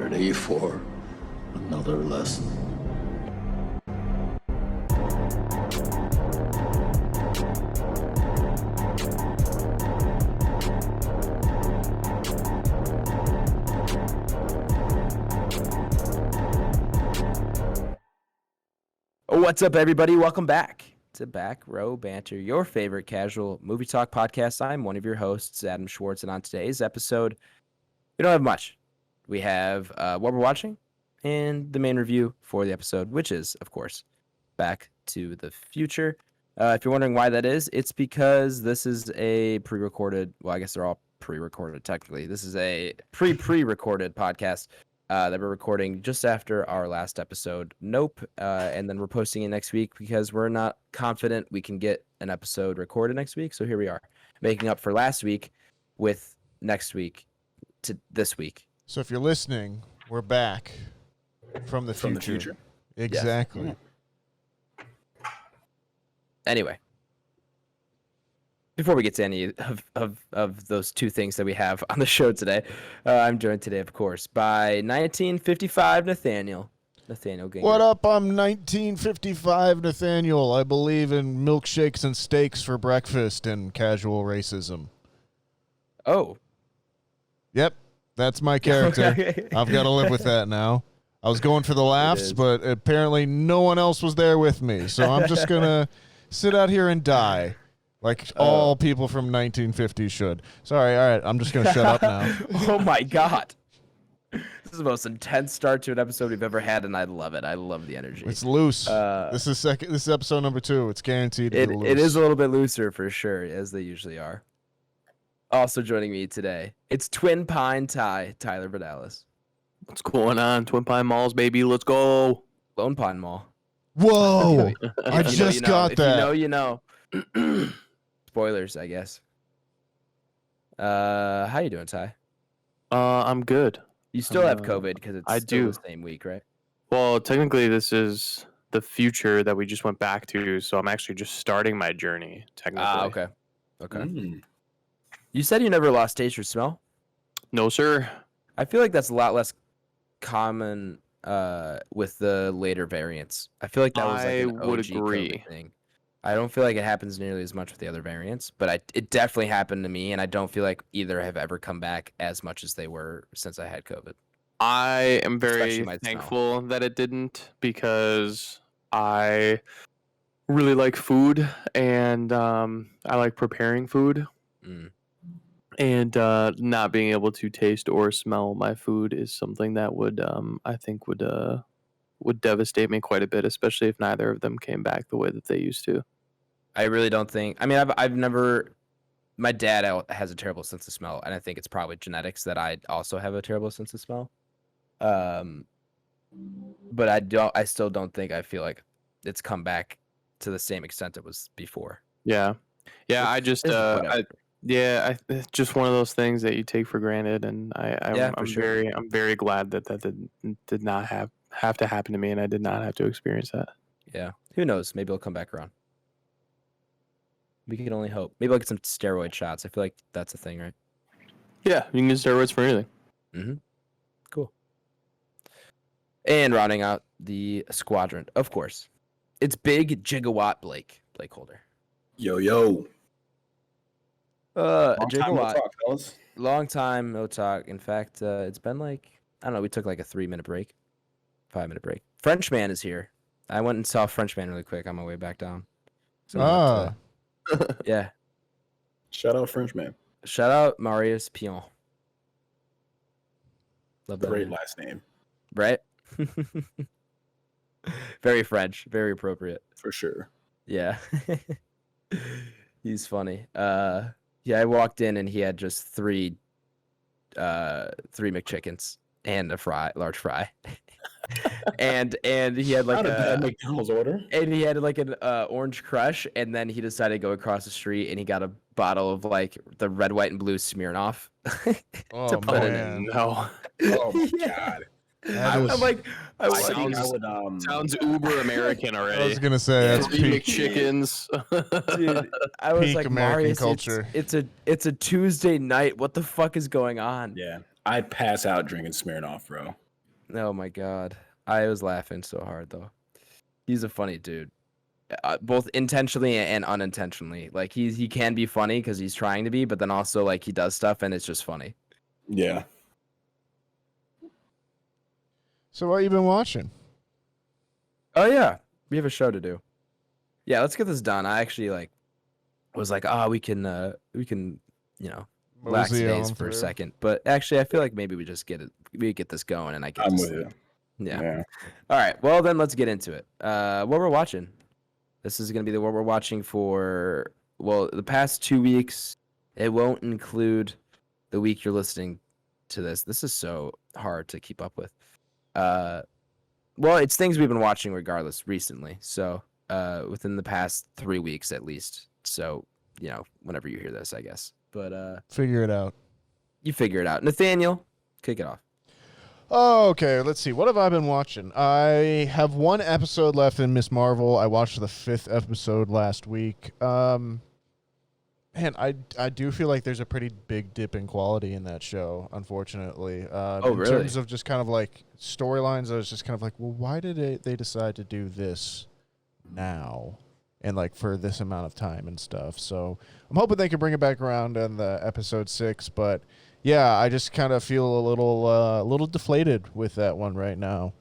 ready for another lesson? What's up, everybody? Welcome back to Back Row Banter, your favorite casual movie talk podcast. I'm one of your hosts, Adam Schwartz, and on today's episode, we don't have much. We have what we're watching and the main review for the episode, which is, of course, Back to the Future. If you're wondering why that is, it's because this is a pre-recorded, well, I guess they're all pre-recorded technically. This is a pre-recorded podcast that we're recording just after our last episode, Nope, and then we're posting it next week because we're not confident we can get an episode recorded next week. So here we are, making up for last week with next week to this week. So if you're listening, we're back from the future. Exactly. Yes. Anyway, before we get to any of those two things that we have on the show today, I'm joined today, of course, by 1955 Nathaniel. Nathaniel Ginger. What up? I'm 1955 Nathaniel. I believe in milkshakes and steaks for breakfast and casual racism. Oh. Yep, that's my character. I've got to live with that now. I was going for the laughs, but apparently no one else was there with me, so I'm just going to sit out here and die. Like all people from 1950 should. Sorry, all right, I'm just going to shut up now. Oh, my God. This is the most intense start to an episode we've ever had, and I love it. I love the energy. It's loose. This is episode number 2. It's guaranteed to be loose. It is a little bit looser for sure, as they usually are. Also joining me today, it's Twin Pine Tyler Vidalis. What's going on? Twin Pine Malls, baby. Let's go. Lone Pine Mall. Whoa! I just got that. If you know, you know. Spoilers, I guess. How you doing, Ty? I'm good. You still have COVID because it's I still do. the same week, right? Well, technically, this is the future that we just went back to, so I'm actually just starting my journey, technically. Okay. You said you never lost taste or smell? No, sir. I feel like that's a lot less common with the later variants. I feel like that was like an would OG agree. COVID thing. I don't feel like it happens nearly as much with the other variants, but it definitely happened to me, and I don't feel like either have ever come back as much as they were since I had COVID. I am very Especially my thankful that it didn't, because I really like food, and I like preparing food. Mm. And not being able to taste or smell my food is something that would, I think, would devastate me quite a bit, especially if neither of them came back the way that they used to. I really don't think. I mean, I've never. My dad has a terrible sense of smell, and I think it's probably genetics that I also have a terrible sense of smell. But I still don't think I feel like it's come back to the same extent it was before. Yeah. It's just one of those things that you take for granted, and I'm very glad that did not have to happen to me, and I did not have to experience that. Yeah, who knows? Maybe it'll come back around. We can only hope. Maybe I'll get some steroid shots. I feel like that's a thing, right? Yeah, you can get steroids for anything. Mm-hmm. Cool. And rounding out the squadron, of course, it's Big Gigawatt BlakeHolder. Yo. Long Time no talk, fellas. Long time no talk. In fact, it's been like, I don't know, we took like a 3-minute break, 5-minute break. Frenchman is here. I went and saw Frenchman really quick on my way back down. So yeah. Shout out Frenchman. Shout out Marius Pion. Love that. Great name. last name. Right? Very French. Very appropriate. For sure. Yeah. He's funny. Yeah, I walked in and he had just three McChickens and a large fry. and he had like Not a bad McDonald's order. And he had like an orange crush, and then he decided to go across the street and he got a bottle of like the red, white, and blue Smirnoff to put it in. No. Oh my God. Sounds uber American already. I was gonna say that's Three peak McChickens. Dude, I was like, American Marius, culture. It's a Tuesday night. What the fuck is going on? Yeah, I'd pass out drinking Smirnoff, bro. Oh my god, I was laughing so hard though. He's a funny dude, both intentionally and unintentionally. Like he can be funny because he's trying to be, but then also like he does stuff and it's just funny. Yeah. So what you been watching? Oh yeah, we have a show to do. Yeah, let's get this done. I actually was like, we can relax Mosey days on for a through. second. But actually, I feel like maybe we get this going, and I get I'm to with sleep. you. Yeah. All right. Well, then let's get into it. What we're watching. This is gonna be what we're watching for. Well, the past 2 weeks. It won't include the week you're listening to this. This is so hard to keep up with. Well, it's things we've been watching regardless recently. So, within the past 3 weeks at least. So, whenever you hear this, I guess. But Figure it out. you figure it out. Nathaniel, kick it off. Oh, okay. Let's see. What have I been watching? I have one episode left in Miss Marvel. I watched the 5th episode last week. Man, I do feel like there's a pretty big dip in quality in that show, unfortunately. Oh, in really? terms of just kind of like storylines, I was just kind of like, well, why did they decide to do this now? And like for this amount of time and stuff. So I'm hoping they can bring it back around in the episode 6, but yeah, I just kind of feel a little deflated with that one right now.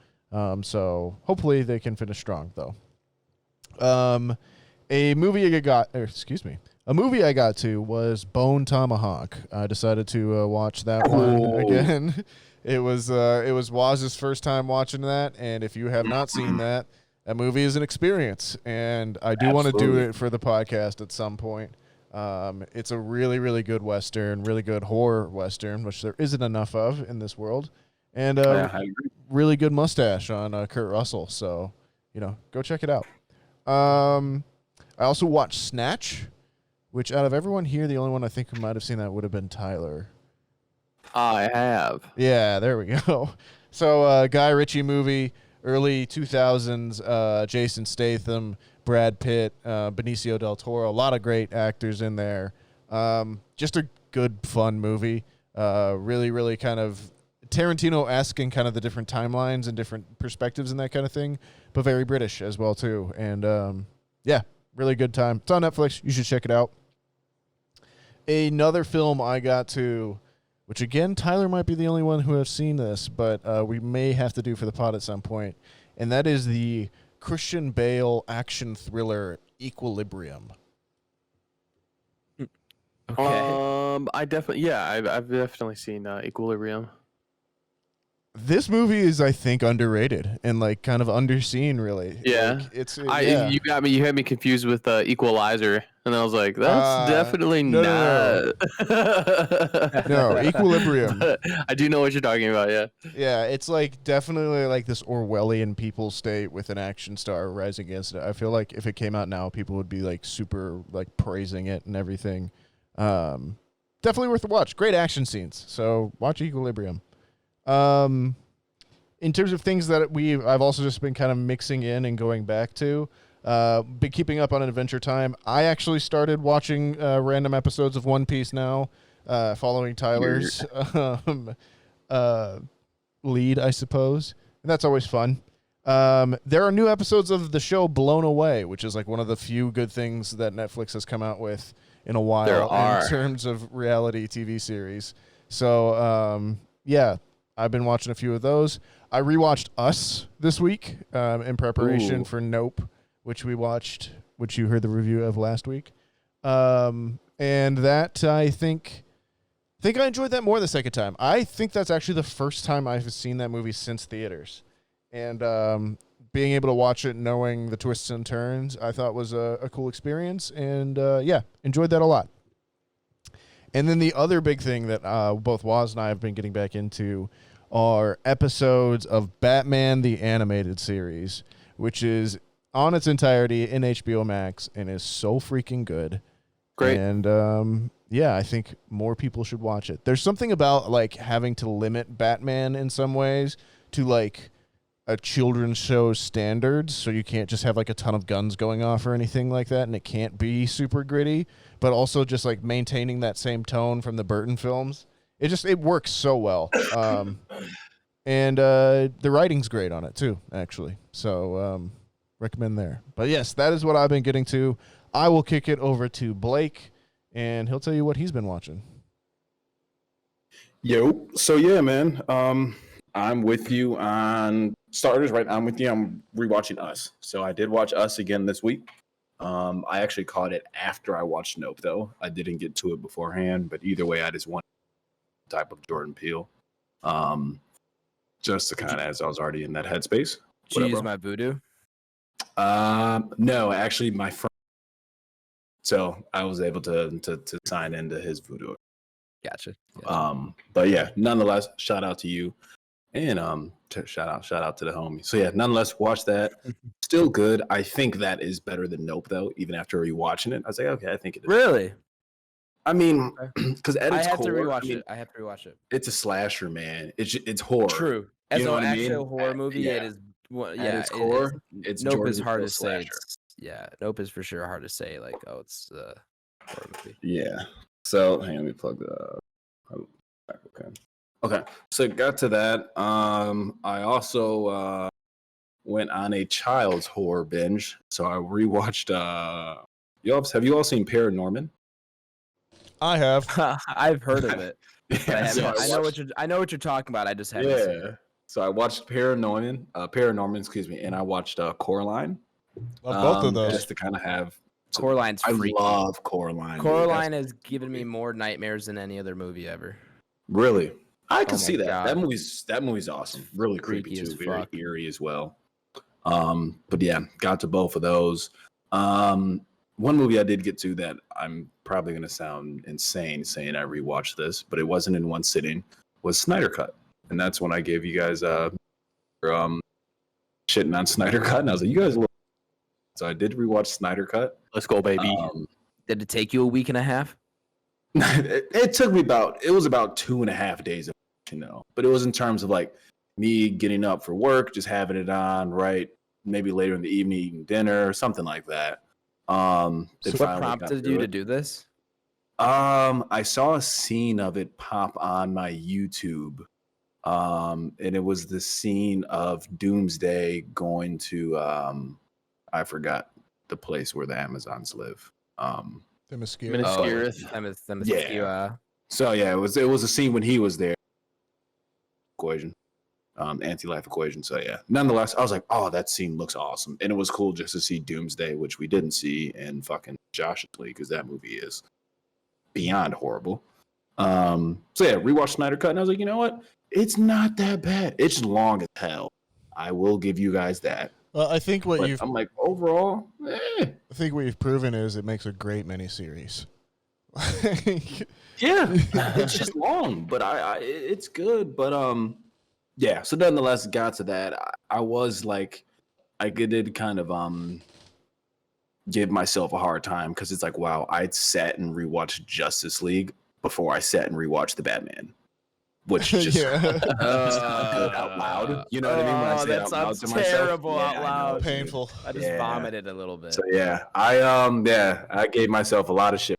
So hopefully they can finish strong though. A movie I got to was Bone Tomahawk. I decided to watch that one again. It was Waz's first time watching that, and if you have not seen that movie is an experience, and I do want to do it for the podcast at some point. It's a really, really good Western, really good horror Western, which there isn't enough of in this world, and I agree. really good mustache on Kurt Russell. So, go check it out. I also watched Snatch, which out of everyone here, the only one I think who might have seen that would have been Tyler. I have. Yeah, there we go. So, Guy Ritchie movie. Early 2000s, Jason Statham, Brad Pitt, Benicio del Toro, a lot of great actors in there. Just a good, fun movie. Really, really kind of Tarantino-esque in kind of the different timelines and different perspectives and that kind of thing, but very British as well, too. And, yeah, really good time. It's on Netflix. You should check it out. Another film I got to... which, again, Tyler might be the only one who has seen this, but we may have to do for the pod at some point, and that is the Christian Bale action thriller Equilibrium. Okay. I've definitely seen Equilibrium. This movie is, I think, underrated and like kind of underseen, really. Yeah. Like, You had me confused with Equalizer, and I was like, that's definitely no. not. No, Equilibrium. I do know what you're talking about. Yeah. Yeah, it's like definitely like this Orwellian people state with an action star rising against it. I feel like if it came out now, people would be like super like praising it and everything. Definitely worth a watch. Great action scenes. So watch Equilibrium. In terms of things that I've also just been kind of mixing in and going back to, been keeping up on Adventure Time. I actually started watching random episodes of One Piece now, following Tyler's lead, I suppose. And that's always fun. There are new episodes of the show Blown Away, which is like one of the few good things that Netflix has come out with in a while in terms of reality TV series. So, yeah. I've been watching a few of those. I rewatched Us this week in preparation for Nope, which we watched, which you heard the review of last week. And that I think I enjoyed that more the second time. I think that's actually the first time I've seen that movie since theaters. And being able to watch it knowing the twists and turns, I thought was a cool experience. And yeah, enjoyed that a lot. And then the other big thing that both Waz and I have been getting back into are episodes of Batman the Animated Series, which is on its entirety in HBO Max and is so freaking good. Great. And yeah, I think more people should watch it. There's something about like having to limit Batman in some ways to like a children's show standards, so you can't just have like a ton of guns going off or anything like that, and it can't be super gritty, but also just like maintaining that same tone from the Burton films. It works so well. And the writing's great on it too, actually. So recommend there. But yes, that is what I've been getting to. I will kick it over to Blake, and he'll tell you what he's been watching. Yo, so yeah, man. I'm with you on starters, right? I'm with you. I'm rewatching Us. So I did watch Us again this week. I actually caught it after I watched Nope, though. I didn't get to it beforehand, but either way, I just wanted type of Jordan Peele. Just to kind of, as I was already in that headspace. Did you use my voodoo? No, actually, my friend. So I was able to sign into his voodoo. Gotcha. But yeah, nonetheless, shout out to you, and shout out to the homie. So yeah, nonetheless, watch that. Still good. I think that is better than Nope, though. Even after rewatching it, I was like, okay, I think it is. Really? I mean, because I have to rewatch it. I have to rewatch it. It's a slasher, man. It's horror. True. As You know an what I mean? actual horror movie, yeah. it is. Well, At yeah, its core, it's Nope Jordan is hard Peele to say. slasher. Nope is for sure hard to say. Like, oh, it's a horror movie. Yeah. So hang on, let me plug the. Okay. So got to that. I also went on a child's horror binge. So I rewatched. Have you all seen Paranorman? I have. I've heard of it. Yeah, so I know what you're talking about. I just haven't seen it. So I watched Paranorman, excuse me, and I watched Coraline. Love both of those. Just to kind of have. Coraline's freaky. I love Coraline. Coraline has given me more nightmares than any other movie ever. Really? I can Oh see my that. God. That movie's awesome. Really creepy Freaky as too. Very fuck. eerie as well. But yeah, got to both of those. One movie I did get to that I'm probably gonna sound insane saying I rewatched this, but it wasn't in one sitting, was Snyder Cut. And that's when I gave you guys shitting on Snyder Cut. And I was like, you guys look. So I did rewatch Snyder Cut. Let's go, baby. Did it take you a week and a half? It took me about 2.5 days of watching, though. But it was in terms of like me getting up for work, just having it on, right? Maybe later in the evening eating dinner or something like that. So what prompted you to do this? I saw a scene of it pop on my YouTube. And it was the scene of Doomsday going to I forgot the place where the Amazons live. Themyscira. Yeah. So yeah, it was a scene when he was there. Equation. Anti-life equation. So yeah. Nonetheless, I was like, oh, that scene looks awesome. And it was cool just to see Doomsday, which we didn't see in fucking Josh's League, because that movie is beyond horrible. So yeah, rewatched Snyder Cut, and I was like, you know what? It's not that bad. It's long as hell. I will give you guys that. Well, I think I'm like, overall, I think what you've proven is it makes a great miniseries. Yeah, it's just long, but it's good. But yeah. So nonetheless, got to that. I was like, I did kind of give myself a hard time because it's like, wow, I'd sat and rewatched Justice League before I sat and rewatched the Batman, which just just not good out loud. You know what I mean? When I say that it out loud sounds to myself, terrible yeah, out I know. loud. Painful. I just vomited a little bit. So yeah, I gave myself a lot of shit.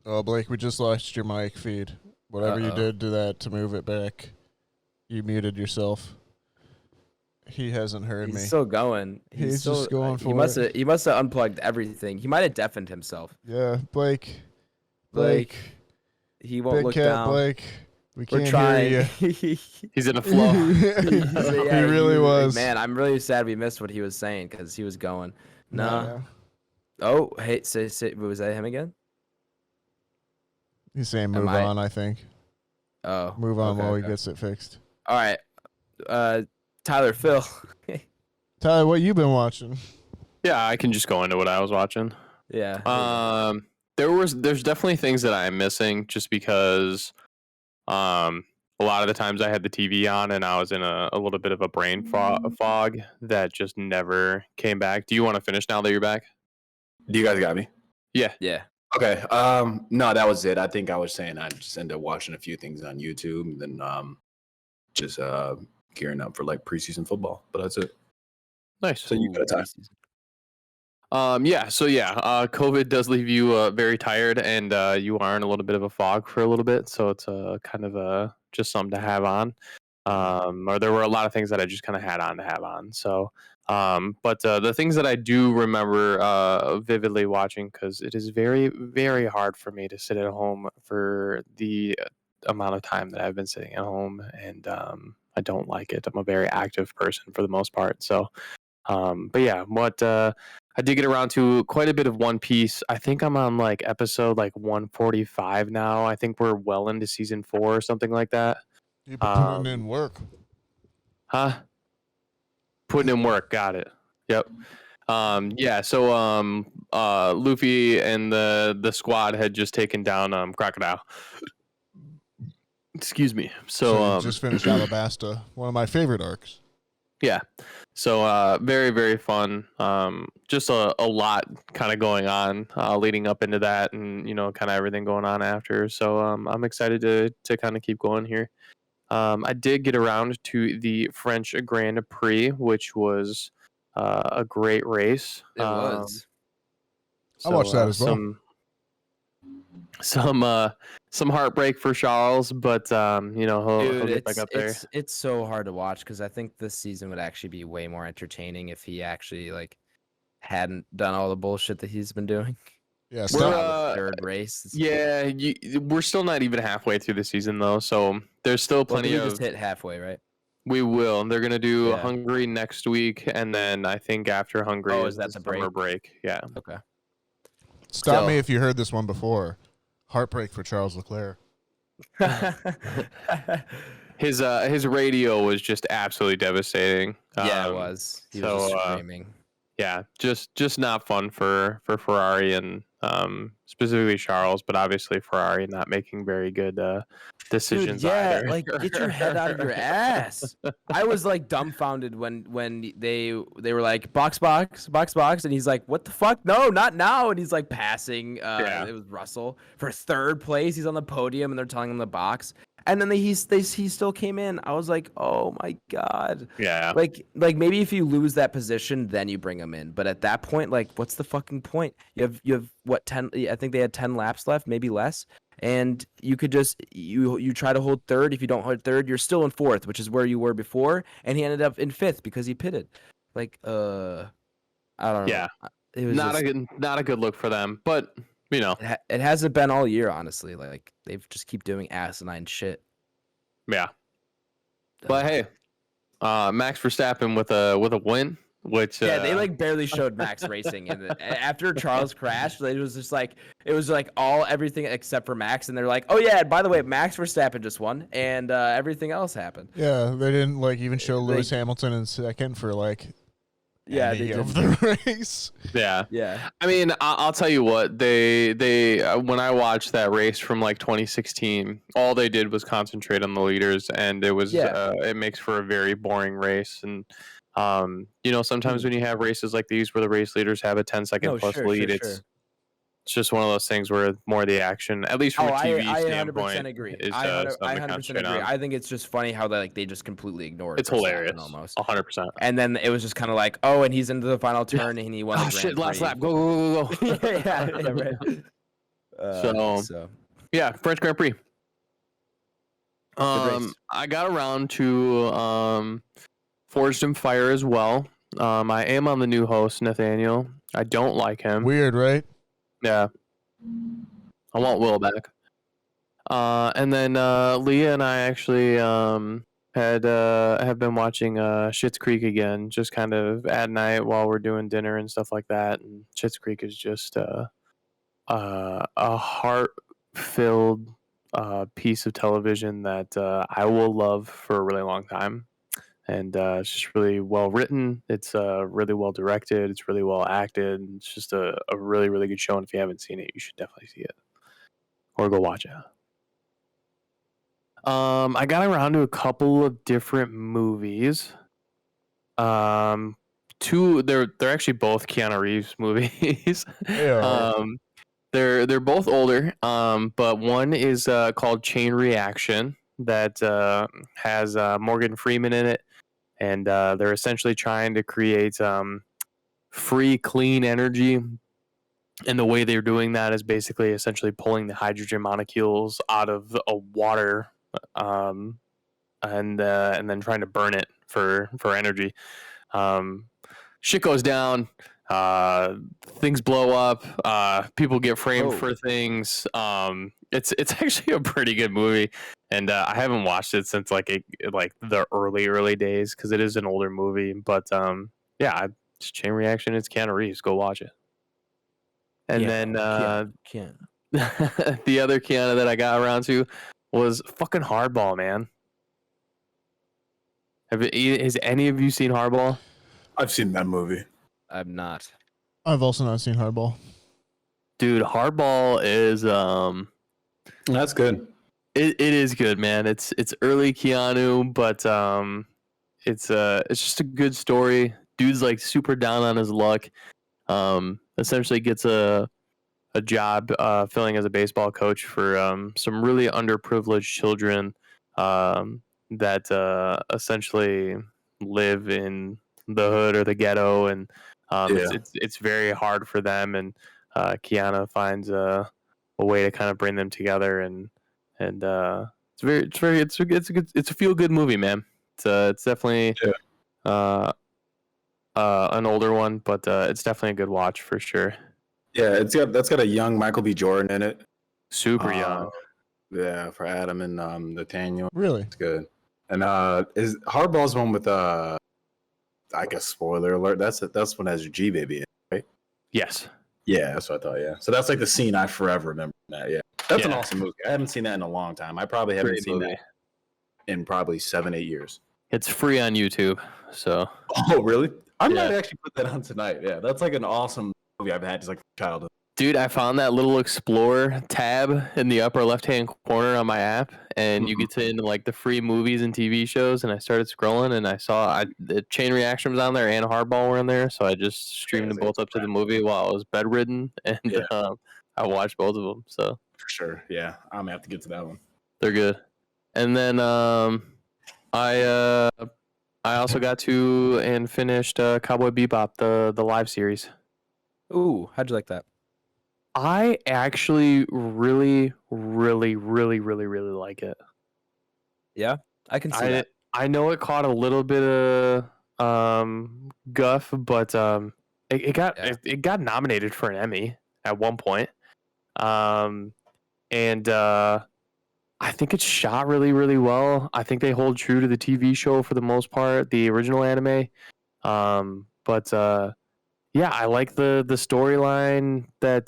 Oh, Blake, we just lost your mic feed. Whatever you did to that to move it back, you muted yourself. He hasn't heard me. He's still going. He's just going for it. He must have unplugged everything. He might have deafened himself. Yeah, Blake. He won't Big look cat down. Blake. We We're can't trying. hear you. He's in a flow. So, yeah, He really was. Man, I'm really sad we missed what he was saying because he was going. No. Yeah. Oh, hey, say, was that him again? He's saying move on, I think. Oh. Move on okay, while he okay. gets it fixed. All right. Tyler, Phil. Tyler, what you been watching? Yeah, I can just go into what I was watching. Yeah. There's definitely things that I'm missing just because a lot of the times I had the TV on and I was in a little bit of a brain fog that just never came back. Do you want to finish now that you're back? Do you guys got me? Yeah. Yeah. Okay. No, that was it. I think I was saying I just ended up watching a few things on YouTube and then just gearing up for like preseason football. But that's it. Nice. So you got time. COVID does leave you very tired, and you are in a little bit of a fog for a little bit, so it's kind of just something to have on. Or there were a lot of things that I just kind of had on to have on. So, but the things that I do remember vividly watching, because it is very, very hard for me to sit at home for the amount of time that I've been sitting at home, and I don't like it. I'm a very active person for the most part. So, but yeah, what I did get around to quite a bit of One Piece. I think I'm on like episode like 145 now. I think we're well into season 4 or something like that. You've been putting in work. Huh? Putting in work. Got it. Yep. So Luffy and the squad had just taken down Crocodile. Excuse me. So you just finished Alabasta, one of my favorite arcs. Yeah. So very, very fun. Just a lot kind of going on leading up into that, and kind of everything going on after. So I'm excited to kind of keep going here. I did get around to the French Grand Prix, which was a great race. It was. I watched that as well. Some heartbreak for Charles, but he'll get back up there. It's so hard to watch because I think this season would actually be way more entertaining if he actually hadn't done all the bullshit that he's been doing. Yeah, the third race. Yeah, we're still not even halfway through the season though, so there's still plenty of. Just hit halfway, right? We will. They're gonna do Hungary next week, and then I think after Hungary is that the summer break? Yeah. Okay. Stop me if you heard this one before. Heartbreak for Charles Leclerc. His radio was just absolutely devastating. Yeah, it was. He was just screaming. Yeah, just not fun for Ferrari and specifically Charles, but obviously Ferrari not making very good decisions. Dude, yeah, either. Get your head out of your ass. I was dumbfounded when they were like box, and he's like, what the fuck? No, not now. And he's passing. It was Russell for third place. He's on the podium, and they're telling him the box. And then he still came in. I was like, oh my god. Yeah. Maybe if you lose that position, then you bring him in. But at that point, what's the fucking point? You have what 10? I think they had 10 laps left, maybe less. And you could just you try to hold third. If you don't hold third, you're still in fourth, which is where you were before. And he ended up in fifth because he pitted. I don't know. Yeah. It was not a good look for them, but. It hasn't been all year, honestly. They've just keep doing asinine shit. Yeah. But hey, Max Verstappen with a win, which they barely showed Max racing, and after Charles crashed, it was just everything except for Max, and they're like, oh yeah, by the way, Max Verstappen just won, and everything else happened. Yeah, they didn't even show Lewis Hamilton in second for they of the race. Yeah. I mean, I'll tell you what, they when I watched that race from 2016, all they did was concentrate on the leaders, and it was it makes for a very boring race. And sometimes when you have races like these where the race leaders have a 10-second plus lead, it's just one of those things where more of the action, at least from a TV standpoint, I 100% agree. Is I 100% agree. I think it's just funny how they just completely ignored it. It's hilarious, almost 100%. And then it was just kind of and he's into the final turn, and he won. Oh shit! Last lap, go. yeah, right. So yeah, French Grand Prix. I got around to Forged in Fire as well. I am on the new host, Nathaniel. I don't like him. Weird, right? Yeah. I want Will back. And then Leah and I actually have been watching Schitt's Creek again, just kind of at night while we're doing dinner and stuff like that. And Schitt's Creek is just a heart-filled piece of television that I will love for a really long time. And it's just really well written. It's really well directed. It's really well acted. It's just a really, really good show. And if you haven't seen it, you should definitely see it or go watch it. I got around to a couple of different movies. Two, they're actually both Keanu Reeves movies. They're both older. But one is called Chain Reaction that has Morgan Freeman in it. And they're essentially trying to create free, clean energy. And the way they're doing that is basically essentially pulling the hydrogen molecules out of a water, and then trying to burn it for energy. Shit goes down. Things blow up. People get framed for things. It's actually a pretty good movie, and I haven't watched it since like the early days because it is an older movie. But yeah, it's Chain Reaction. It's Keanu Reeves. Go watch it. And then Keanu. the other Keanu that I got around to was fucking Hardball, man. Has any of you seen Hardball? I've seen that movie. I'm not. I've also not seen Hardball. Dude, Hardball is That's good. it is good, man. It's early Keanu, but it's just a good story. Dude's like super down on his luck. Essentially gets a job filling as a baseball coach for some really underprivileged children that essentially live in the hood or the ghetto, and it's very hard for them. And Keanu finds a way to kind of bring them together, and it's a feel good movie, man. It's definitely an older one, but it's definitely a good watch for sure. Yeah, that's got a young Michael B. Jordan in it. Super young. Yeah, for Adam and Nathaniel. Really? It's good. And is Hardball's one with I guess spoiler alert. That's one has your G baby in, right? Yes. Yeah, that's what I thought. Yeah, so that's like the scene I forever remember. That. Yeah, that's an awesome movie. I haven't seen that in a long time. I probably haven't seen that in probably 7-8 years. It's free on YouTube. So. Oh, really? I might actually put that on tonight. Yeah, that's like an awesome movie I've had just like childhood. Dude, I found that little Explore tab in the upper left-hand corner on my app, and you get to into like the free movies and TV shows. And I started scrolling, and I saw the Chain Reaction was on there and Hardball were on there, so I just streamed them both up to the movie while I was bedridden, and I watched both of them. So for sure, yeah, I'm gonna have to get to that one. They're good. And then I also got to and finished Cowboy Bebop, the live series. Ooh, how'd you like that? I actually really, really, really, really, really like it. Yeah, I can see that. I know it caught a little bit of guff, but it got nominated for an Emmy at one point. And I think it's shot really, really well. I think they hold true to the TV show for the most part, the original anime. But yeah, I like the storyline that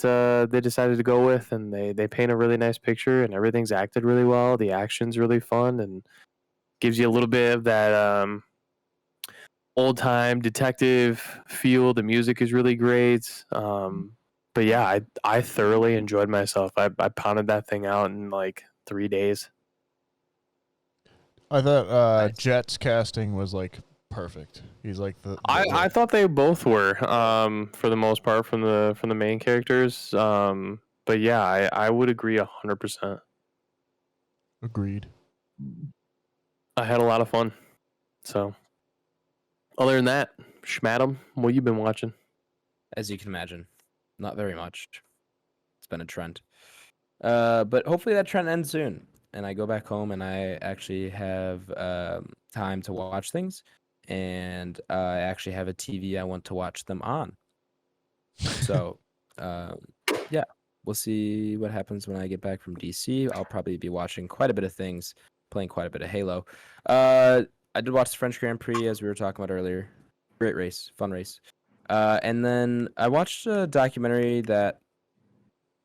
they decided to go with, and they paint a really nice picture, and everything's acted really well. The action's really fun, and gives you a little bit of that old time detective feel. The music is really great. But yeah, I thoroughly enjoyed myself. I pounded that thing out in like 3 days. I thought Jet's casting was like perfect. He's like I thought they both were for the most part from the main characters. But yeah, I would agree 100%. Agreed. I had a lot of fun. So other than that, Schmadam, what you been watching? As you can imagine, not very much. It's been a trend. But hopefully that trend ends soon, and I go back home and I actually have time to watch things. And I actually have a TV I want to watch them on. So, yeah, we'll see what happens when I get back from DC. I'll probably be watching quite a bit of things, playing quite a bit of Halo. I did watch the French Grand Prix, as we were talking about earlier. Great race, fun race. And then I watched a documentary that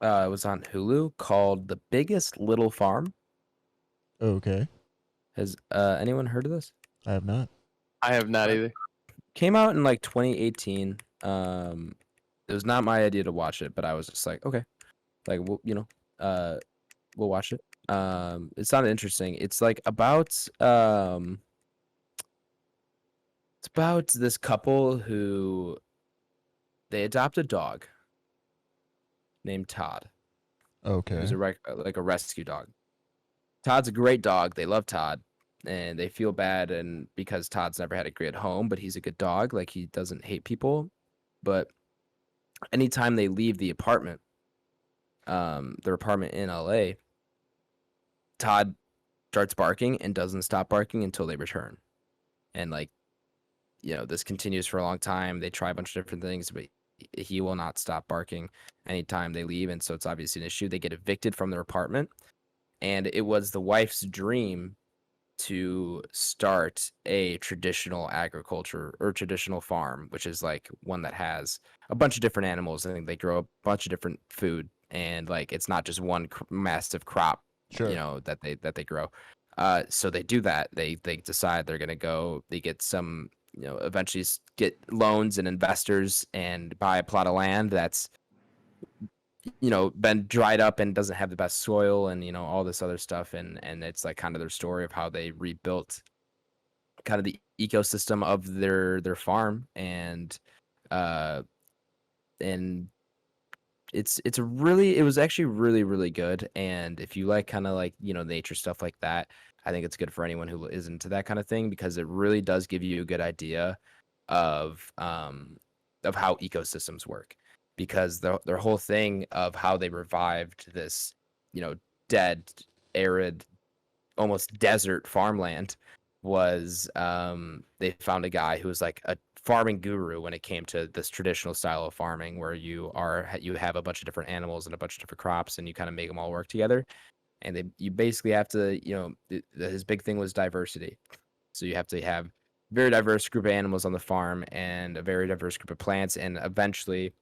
was on Hulu called The Biggest Little Farm. Okay. Has anyone heard of this? I have not. I have not either. Came out in like 2018. It was not my idea to watch it, but I was just like, okay, like we'll watch it. It sounded interesting. It's like about it's about this couple who they adopt a dog named Todd. Okay. Who's like a rescue dog. Todd's a great dog. They love Todd. And they feel bad, and because Todd's never had a great home, but he's a good dog. Like, he doesn't hate people. but anytime they leave their apartment in LA, Todd starts barking and doesn't stop barking until they return. And like, this continues for a long time. They try a bunch of different things, but he will not stop barking anytime they leave. And so it's obviously an issue. They get evicted from their apartment. And it was the wife's dream to start a traditional agriculture or traditional farm, which is like one that has a bunch of different animals. I think they grow a bunch of different food, and like it's not just one massive crop, Sure. that they grow. So they do that. They decide they're gonna go. They get some, eventually get loans and investors and buy a plot of land that's been dried up and doesn't have the best soil and all this other stuff, and it's like kind of their story of how they rebuilt kind of the ecosystem of their farm, and it was actually really, really good. And if you like kind of like nature stuff like that, I think it's good for anyone who is into that kind of thing, because it really does give you a good idea of how ecosystems work. Because their whole thing of how they revived this, dead, arid, almost desert farmland was they found a guy who was like a farming guru when it came to this traditional style of farming, where you have a bunch of different animals and a bunch of different crops, and you kind of make them all work together. And you basically have to, his big thing was diversity. So you have to have very diverse group of animals on the farm and a very diverse group of plants, and eventually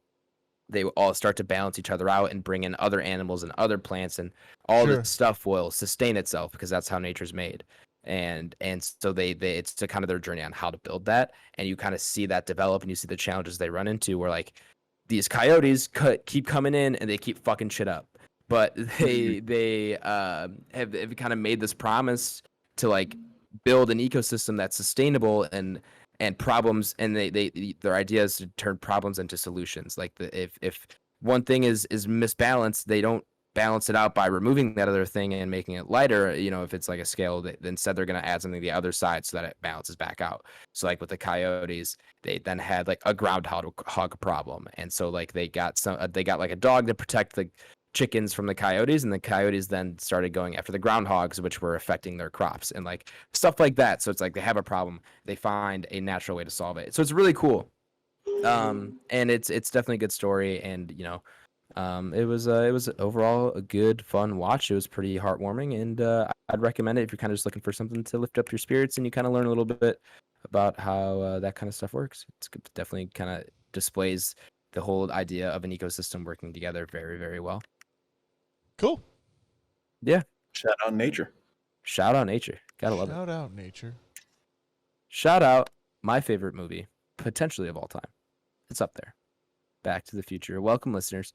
they all start to balance each other out and bring in other animals and other plants, and all Sure. this stuff will sustain itself, because that's how nature's made. And so they it's to kind of their journey on how to build that, and you kind of see that develop, and you see the challenges they run into, where like these coyotes keep coming in and they keep fucking shit up, but they have kind of made this promise to like build an ecosystem that's sustainable, and problems, and their idea is to turn problems into solutions. Like if one thing is misbalanced, they don't balance it out by removing that other thing and making it lighter. If it's like a scale, instead they're going to add something to the other side so that it balances back out. So like with the coyotes, they then had like a groundhog problem, and so like they got like a dog to protect the chickens from the coyotes, and the coyotes then started going after the groundhogs, which were affecting their crops and like stuff like that. So it's like they have a problem, they find a natural way to solve it. So it's really cool. And it's definitely a good story, and it was overall a good fun watch. It was pretty heartwarming, and I'd recommend it if you're kind of just looking for something to lift up your spirits, and you kind of learn a little bit about how that kind of stuff works. It's definitely kind of displays the whole idea of an ecosystem working together very, very well. Cool. Yeah. Shout out nature. Shout out nature. Gotta love it. Shout out nature. Shout out my favorite movie, potentially of all time. It's up there. Back to the Future. Welcome, listeners,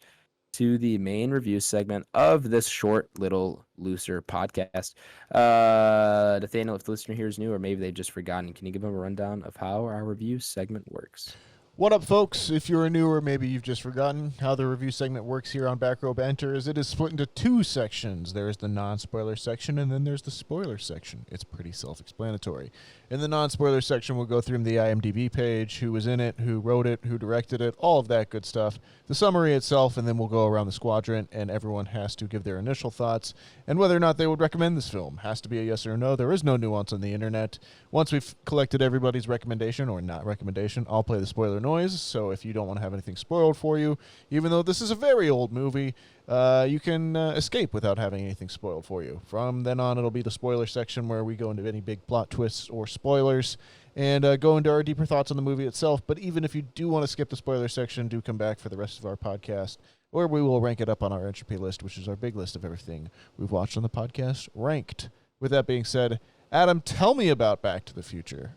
to the main review segment of this short, little, looser podcast. Nathaniel, if the listener here is new, or maybe they've just forgotten, can you give them a rundown of how our review segment works? What up, folks? If you're newer, maybe you've just forgotten how the review segment works here on Back Row Banter. Is it is split into two sections. There's the non-spoiler section, and then there's the spoiler section. It's pretty self-explanatory. In the non-spoiler section, we'll go through the IMDb page, who was in it, who wrote it, who directed it, all of that good stuff, the summary itself, and then we'll go around the squadron, and everyone has to give their initial thoughts and whether or not they would recommend this film. Has to be a yes or a no. There is no nuance on the internet. Once we've collected everybody's recommendation, or not recommendation, I'll play the spoiler noise. So if you don't want to have anything spoiled for you, even though this is a very old movie, you can escape without having anything spoiled for you. From then on, it'll be the spoiler section where we go into any big plot twists or spoilers and go into our deeper thoughts on the movie itself. But even if you do want to skip the spoiler section, do come back for the rest of our podcast, where we will rank it up on our Entropy list, which is our big list of everything we've watched on the podcast ranked. With that being said, Adam, tell me about Back to the Future.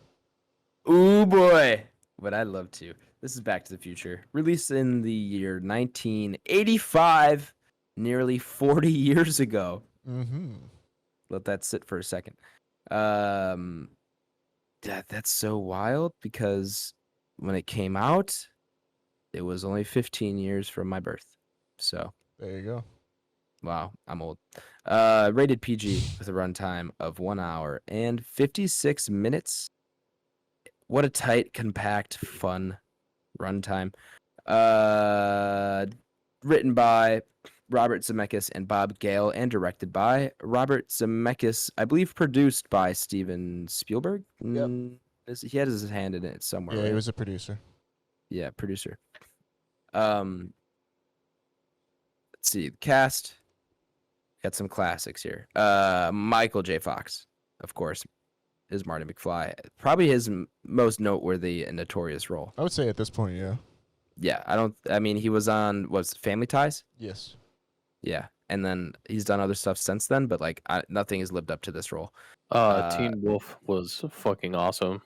Ooh, boy. Would I love to. This is Back to the Future, released in the year 1985, nearly 40 years ago. Mm-hmm. Let that sit for a second. That's so wild, because when it came out, it was only 15 years from my birth. So There you go. wow, I'm old. Rated PG with a runtime of 1 hour and 56 minutes. What a tight, compact, fun runtime. Written by Robert Zemeckis and Bob Gale, and directed by Robert Zemeckis. I believe produced by Steven Spielberg. Yep. He had his hand in it somewhere. Yeah, right? he was a producer. Yeah, producer. Let's see, cast. Got some classics here. Michael J. Fox, of course, is Marty McFly. Probably his most noteworthy and notorious role. I would say at this point, yeah. Yeah, I mean, he was on Family Ties. Yes. Yeah, and then he's done other stuff since then, but like nothing has lived up to this role. Teen Wolf was fucking awesome.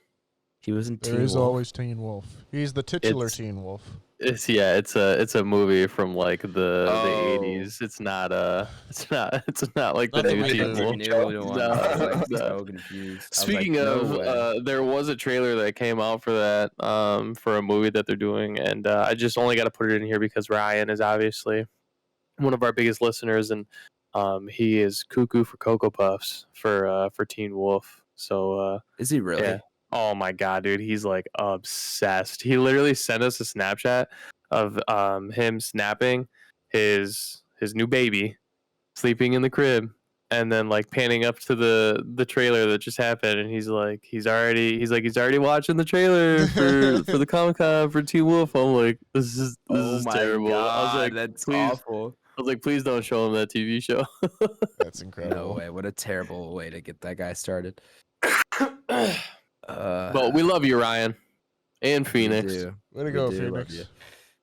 He was in There Teen is Wolf. always Teen Wolf. He's the titular Teen Wolf. It's a movie from like the Oh. 80s. It's not like the Nothing new we Teen do. Wolf. New one. I was like No. so confused. I was Speaking like, of, no way. there was a trailer that came out for that, for a movie that they're doing, and I just only got to put it in here because Ryan is obviously one of our biggest listeners, and he is cuckoo for Cocoa Puffs for Teen Wolf. So Is he really? yeah. Oh my god, dude, he's like obsessed. He literally sent us a Snapchat of him snapping his new baby sleeping in the crib, and then like panning up to the trailer that just happened, and he's already watching the trailer for the Comic-Con for Teen Wolf. I'm like, this is terrible. I was like, that's please, awful. I was like, please don't show him that TV show. That's No incredible. way. What a terrible way to get that guy started. But we love you, Ryan, and we Phoenix. do. Way to We go, do love Phoenix. you.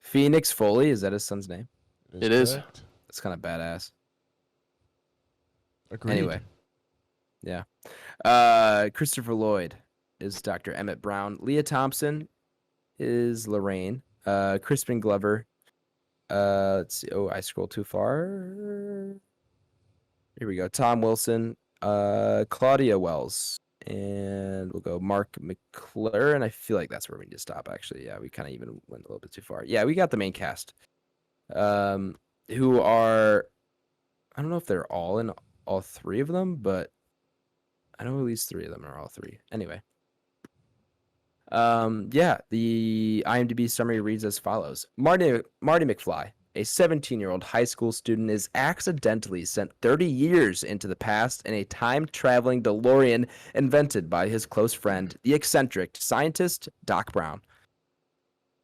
Phoenix Foley, is that his son's name? It is. correct. That's kind of badass. Agreed. Anyway. Yeah. Christopher Lloyd is Dr. Emmett Brown. Leah Thompson is Lorraine. Crispin Glover. Let's see. Oh, I scrolled too far. Here we go. Tom Wilson. Claudia Wells. And we'll go Mark McClure. And I feel like that's where we need to stop, actually. Yeah, we kind of even went a little bit too far. Yeah, we got the main cast. Who are, I don't know if they're all in all three of them, but I know at least three of them are all three. Anyway. Yeah, the IMDb summary reads as follows. Marty McFly, a 17-year-old high school student, is accidentally sent 30 years into the past in a time-traveling DeLorean invented by his close friend, the eccentric scientist Doc Brown.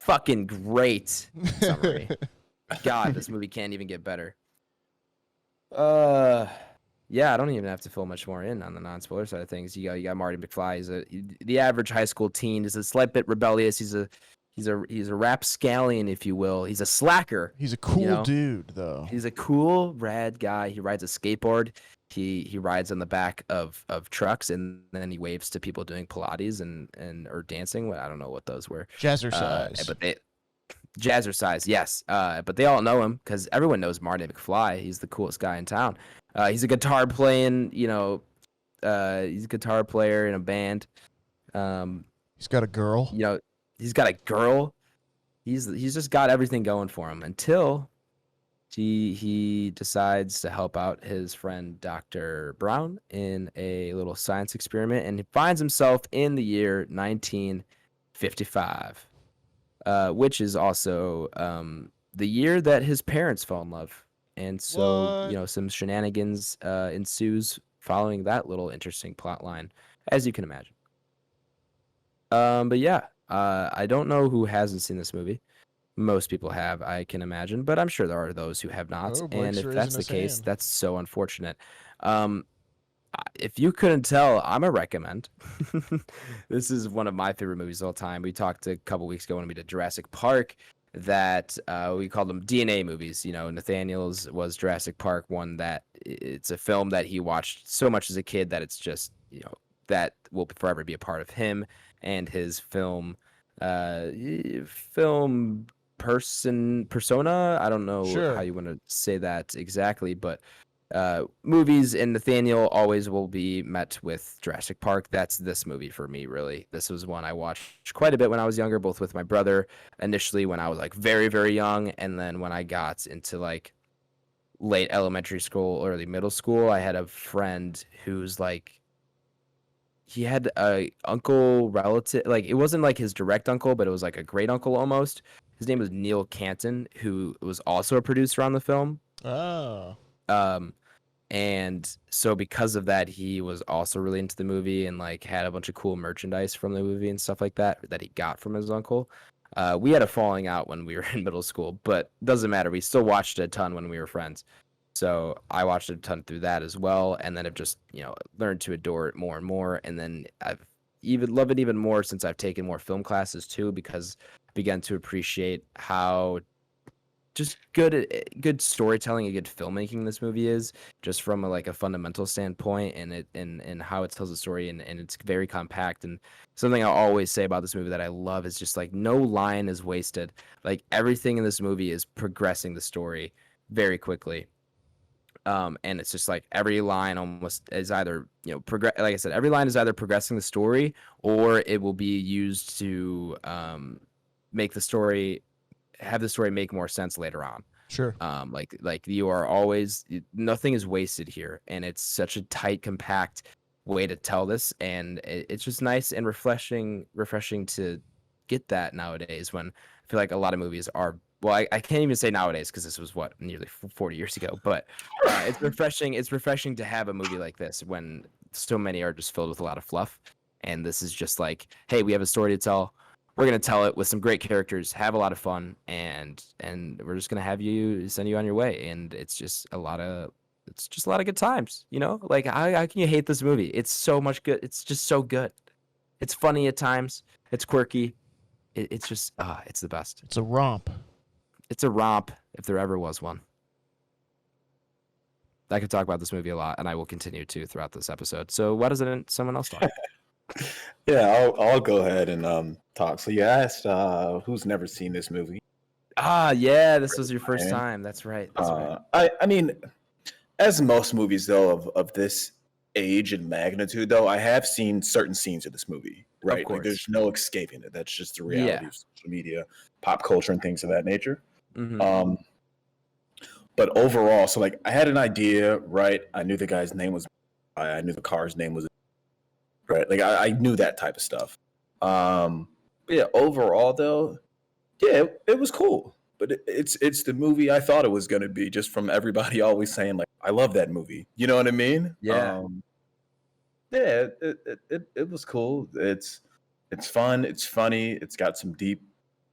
Fucking great summary. God, this movie can't even get better. Yeah, I don't even have to fill much more in on the non-spoiler side of things. You got Marty McFly. He's the average high school teen. He's a slight bit rebellious. He's a rapscallion, if you will. He's a slacker. He's a cool know? dude, though. He's a cool, rad guy. He rides a skateboard. He rides on the back of trucks, and then he waves to people doing Pilates and or dancing. I don't know what those were. Jazzercise. But they Jazzercise, yes. But they all know him because everyone knows Marty McFly. He's the coolest guy in town. He's a guitar playing, he's a guitar player in a band. He's got a girl. He's got a girl. He's just got everything going for him until he decides to help out his friend Dr. Brown in a little science experiment, and he finds himself in the year 1955, which is also the year that his parents fell in love. And so, What? some shenanigans ensues following that little interesting plot line, as you can imagine. But yeah, I don't know who hasn't seen this movie. Most people have, I can imagine, but I'm sure there are those who have not. Oh, Blake's And if raising that's the his case, hand. that's so unfortunate. If you couldn't tell, I'm a recommend. This is one of my favorite movies of all time. We talked a couple weeks ago when we did Jurassic Park that we called them DNA movies. Nathaniel's was Jurassic Park, one that it's a film that he watched so much as a kid that it's just, that will forever be a part of him and his persona. I don't know Sure. how you want to say that exactly, but movies and Nathaniel always will be met with Jurassic Park. That's this movie for me, really. This was one I watched quite a bit when I was younger, both with my brother initially when I was like very, very young, and then when I got into like late elementary school, early middle school, I had a friend who's like, he had a uncle relative, like it wasn't like his direct uncle, but it was like a great uncle almost. His name was Neil Canton, who was also a producer on the film. Oh. Um, and so because of that, he was also really into the movie and like had a bunch of cool merchandise from the movie and stuff like that he got from his uncle. We had a falling out when we were in middle school, but doesn't matter. We still watched a ton when we were friends. So I watched it a ton through that as well, and then I've just learned to adore it more and more. And then I've even love it even more since I've taken more film classes too, because I began to appreciate how just good storytelling and good filmmaking this movie is, just from a fundamental standpoint, and it and how it tells a story, and it's very compact. And something I always say about this movie that I love is just like no line is wasted. Like everything in this movie is progressing the story very quickly. And it's just like every line almost is either like I said, every line is either progressing the story, or it will be used to make the story have the story make more sense later on. Sure. Like you are always, nothing is wasted here, and it's such a tight, compact way to tell this, and it's just nice and refreshing to get that nowadays, when I feel like a lot of movies are, well, I can't even say nowadays because this was nearly 40 years ago, but it's refreshing to have a movie like this when so many are just filled with a lot of fluff, and this is just like, hey, we have a story to tell. We're gonna tell it with some great characters, have a lot of fun, and we're just gonna send you on your way. And it's just a lot of good times, Like how can you hate this movie? It's so much good. It's just so good. It's funny at times. It's quirky. It's just it's the best. It's a romp. It's a romp if there ever was one. I could talk about this movie a lot, and I will continue to throughout this episode. So why doesn't someone else talk? Yeah, I'll go ahead and talk. So you asked who's never seen this movie. Yeah, this was your first time. That's right. I mean, as most movies though of this age and magnitude, though, I have seen certain scenes of this movie. Right, like there's no escaping it. That's just the reality of social media, pop culture, and things of that nature. Mm-hmm. But overall, so like I had an idea, right? I knew the guy's name was, I knew the car's name was, right? Like I knew that type of stuff. But yeah, overall though, yeah, it was cool. But it's the movie I thought it was gonna be, just from everybody always saying like, I love that movie. You know what I mean? Yeah. Yeah, it was cool. It's fun. It's funny. It's got some deep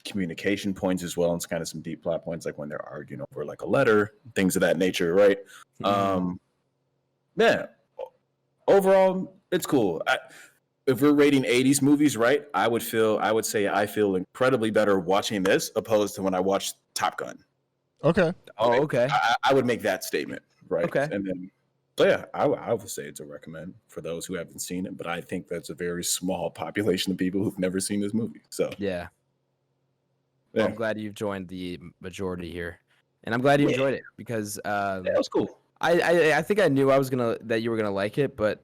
communication points as well. And it's kind of some deep plot points, like when they're arguing over like a letter, things of that nature, right? Mm-hmm. Yeah. Overall, it's cool. If we're rating 80s movies, right, I would say I feel incredibly better watching this opposed to when I watched Top Gun. Okay. Oh, okay. I would make that statement, right? Okay. And then, so yeah, I would say it's a recommend for those who haven't seen it, but I think that's a very small population of people who've never seen this movie. So yeah. Well, I'm glad you've joined the majority here, and I'm glad you enjoyed it, because it was cool. I think I knew that you were gonna like it, but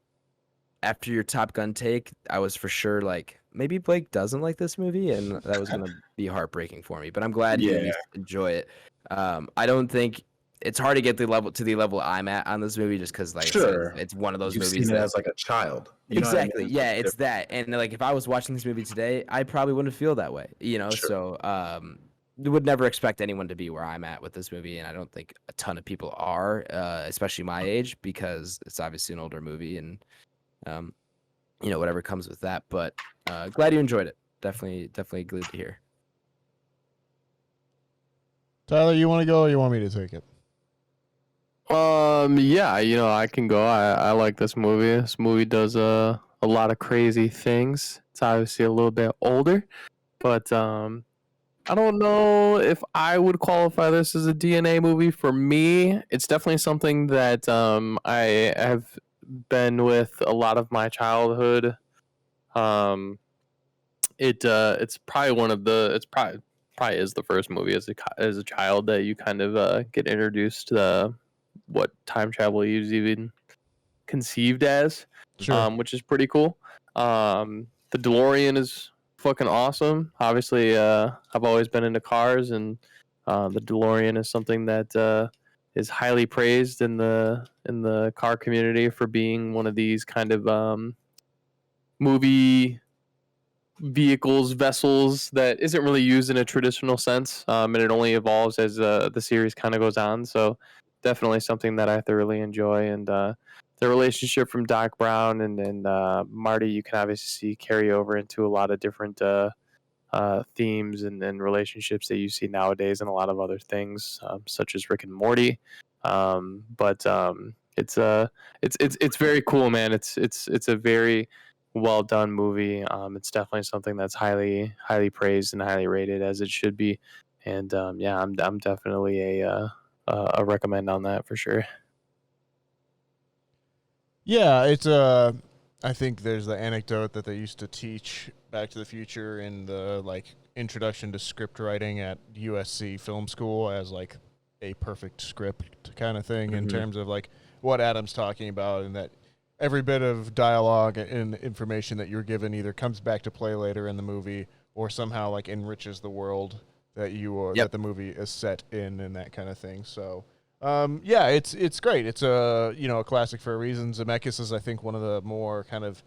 after your Top Gun take, I was for sure like, maybe Blake doesn't like this movie, and that was gonna be heartbreaking for me. But I'm glad you at least enjoy it. I don't think it's hard to get the level I'm at on this movie, just because like it's one of those movies seen it as like a child. You exactly. Know what I mean? Yeah, it's that. And like if I was watching this movie today, I probably wouldn't feel that way. Sure. So would never expect anyone to be where I'm at with this movie, and I don't think a ton of people are, especially my age, because it's obviously an older movie, and whatever comes with that. But glad you enjoyed it. Definitely glad to hear. Tyler, you want to go, or you want me to take it? Yeah, I can go. I like this movie. This movie does a lot of crazy things. It's obviously a little bit older, but I don't know if I would qualify this as a DNA movie. For me, it's definitely something that I have been with a lot of my childhood. It's probably probably is the first movie as a child that you kind of get introduced to what time travel is even conceived as, sure. Which is pretty cool. The DeLorean is fucking awesome. Obviously, I've always been into cars, and the DeLorean is something that is highly praised in the car community for being one of these kind of movie vehicles, vessels that isn't really used in a traditional sense, and it only evolves as the series kind of goes on. So definitely something that I thoroughly enjoy, and the relationship from Doc Brown and Marty, you can obviously see carry over into a lot of different themes and relationships that you see nowadays and a lot of other things, such as Rick and Morty. But it's very cool, man. It's a very well done movie. It's definitely something that's highly praised and highly rated, as it should be. And yeah, I'm definitely a recommend on that for sure. Yeah, it's I think there's the anecdote that they used to teach Back to the Future in the like introduction to script writing at USC Film School as like a perfect script kind of thing in terms of like what Adam's talking about, and that every bit of dialogue and information that you're given either comes back to play later in the movie or somehow like enriches the world that that the movie is set in and that kind of thing. So yeah, it's great. It's a a classic for a reason. Zemeckis is, I think, one of the more kind of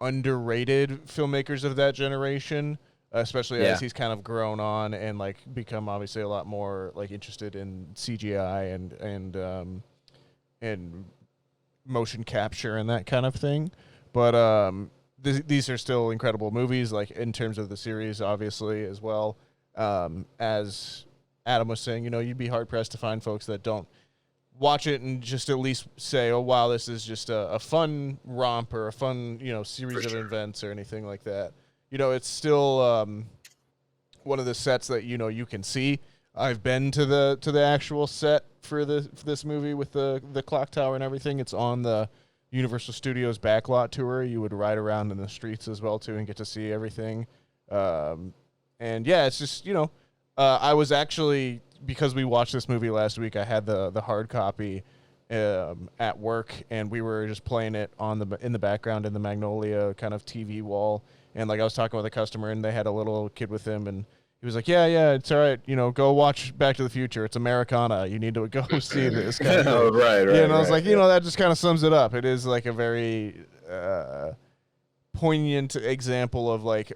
underrated filmmakers of that generation, especially as he's kind of grown on and like become obviously a lot more like interested in CGI and motion capture and that kind of thing. But these are still incredible movies, like in terms of the series, obviously as well. As Adam was saying, you'd be hard-pressed to find folks that don't watch it and just at least say, oh, wow, this is just a fun romp or a fun, series of events or anything like that. It's still one of the sets that, you can see. I've been to the actual set for this movie with the clock tower and everything. It's on the Universal Studios backlot tour. You would ride around in the streets as well, too, and get to see everything. And, yeah, it's just, I was actually, because we watched this movie last week, I had the hard copy at work, and we were just playing it in the background in the Magnolia kind of TV wall. And like I was talking with a customer, and they had a little kid with him, and he was like, yeah, it's all right. Go watch Back to the Future. It's Americana. You need to go see this. Kind of Oh, right. And I was like, that just kind of sums it up. It is like a very poignant example of like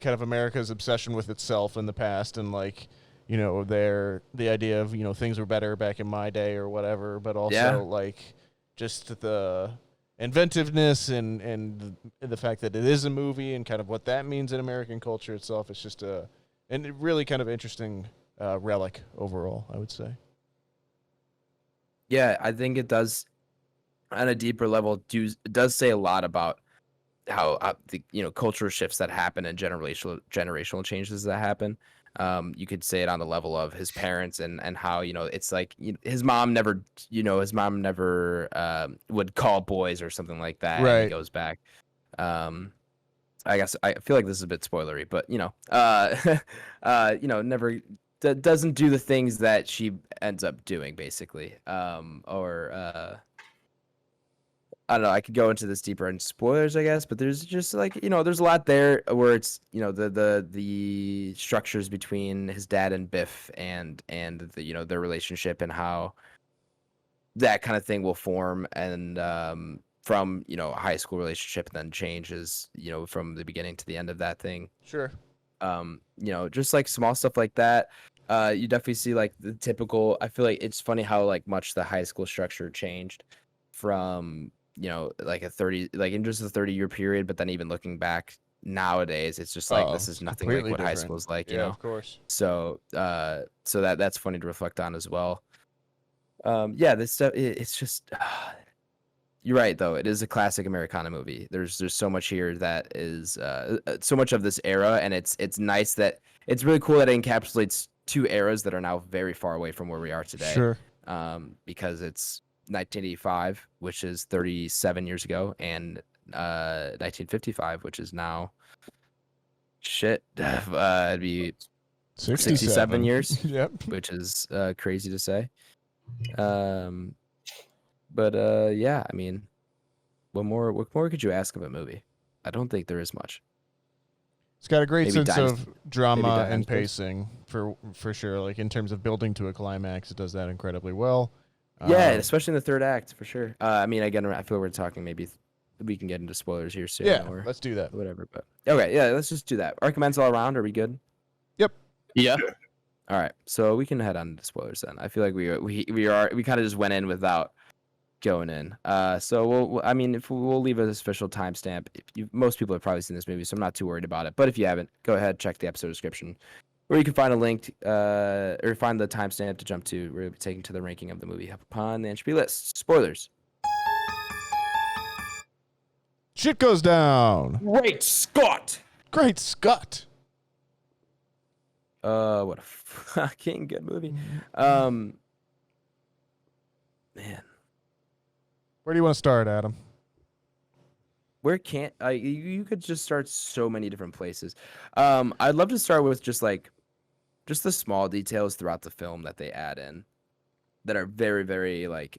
kind of America's obsession with itself in the past, and like, the idea of, things were better back in my day or whatever, but also like just the inventiveness and the fact that it is a movie and kind of what that means in American culture itself. It's just and it really kind of interesting relic overall, I would say. Yeah, I think it does, on a deeper level, it does say a lot about how the cultural shifts that happen and generational changes that happen. You could say it on the level of his parents and how it's like his mom never would call boys or something like that. Right. And he goes back. I guess I feel like this is a bit spoilery, but never doesn't do the things that she ends up doing, basically. I don't know. I could go into this deeper in spoilers, I guess, but there's just like there's a lot there where it's the structures between his dad and Biff and the their relationship and how that kind of thing will form, and from a high school relationship and then changes from the beginning to the end of that thing. Sure. Just like small stuff like that. You definitely see like the typical. I feel like it's funny how like much the high school structure changed from like in just a 30-year period, but then even looking back nowadays, it's just like this is nothing like what high school is like, of course. So that's funny to reflect on as well. This stuff, it's just you're right though. It is a classic Americana movie. There's so much here that is so much of this era, and it's nice that it's really cool that it encapsulates two eras that are now very far away from where we are today. Sure. Because it's 1985, which is 37 years ago, and 1955, which is now it'd be 67 years. Yep. Which is crazy to say. Yeah, I mean, what more could you ask of a movie? I don't think there is much. It's got a great Maybe sense of drama and dinosaurs. pacing for sure. Like in terms of building to a climax, it does that incredibly well. Yeah, especially in the third act, for sure. I mean, again, I feel we're talking maybe we can get into spoilers here soon. Yeah, or let's do that. whatever. But okay, yeah, let's just do that. Recommends all around. Are we good? Yeah. All right, so we can head on to spoilers then. I feel like we kind of just went in without going in. So I mean, if we'll leave an official timestamp. Most people have probably seen this movie, so I'm not too worried about it. But if you haven't, go ahead, check the episode description, where you can find a link, or find the timestamp to jump to. We'll be taken to the ranking of the movie upon the Entropy list. Spoilers. Shit goes down. Great Scott! Great Scott. What a fucking good movie. Man. Where do you want to start, Adam? Where can't you could just start so many different places. I'd love to start with just the small details throughout the film that they add in that are very, very like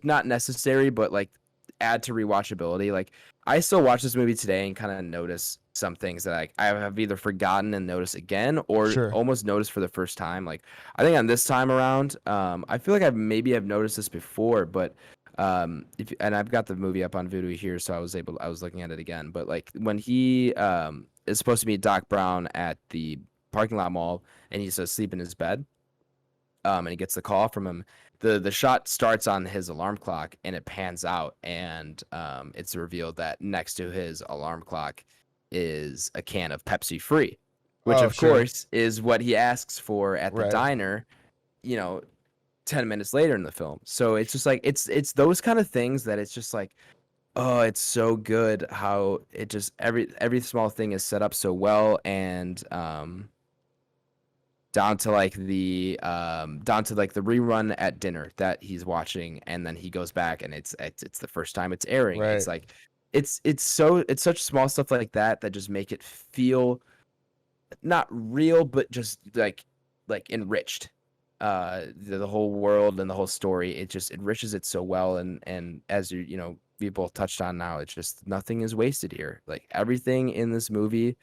not necessary, but like add to rewatchability. Like I still watch this movie today and kind of notice some things that I have either forgotten and notice again, or Sure. almost noticed for the first time. Like I think on this time around, I feel like I've noticed this before, but and I've got the movie up on Vudu here, so I was looking at it again. But like when he is supposed to meet Doc Brown at the parking lot mall, and he's asleep in his bed, and he gets the call from him. The shot starts on his alarm clock, and it pans out, and it's revealed that next to his alarm clock is a can of Pepsi Free, which of course is what he asks for at the diner, 10 minutes later in the film. So it's just like it's those kind of things that it's just like, oh, it's so good how it just every small thing is set up so well, and down to the rerun at dinner that he's watching, and then he goes back and it's the first time it's airing. Right. It's like it's such small stuff like that just make it feel not real, but just like enriched. The whole world and the whole story, it just enriches it so well, and as we both touched on now, it's just nothing is wasted here. Like everything in this movie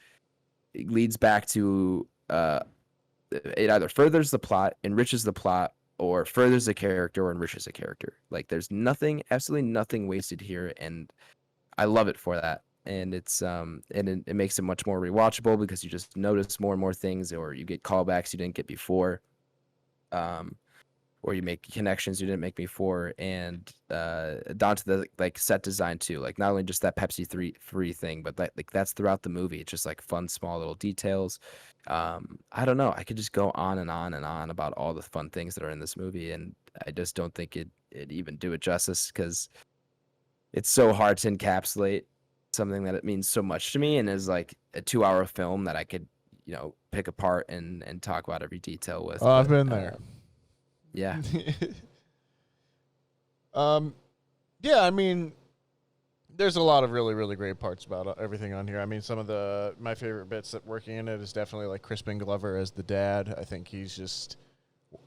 leads back to it either furthers the plot, enriches the plot, or furthers the character or enriches a character. Like there's absolutely nothing wasted here, and I love it for that. And it's and it makes it much more rewatchable because you just notice more and more things, or you get callbacks you didn't get before, or you make connections you didn't make before, and down to the set design too. Like not only just that Pepsi free thing, but that's throughout the movie. It's just like fun small little details. I don't know. I could just go on and on and on about all the fun things that are in this movie, and I just don't think it even do it justice, because it's so hard to encapsulate something that it means so much to me, and is like a 2-hour film that I could pick apart and talk about every detail with. Oh, I've been there. Yeah. Yeah, I mean, there's a lot of really, really great parts about everything on here. I mean, some of my favorite bits that working in it is definitely like Crispin Glover as the dad. I think he's just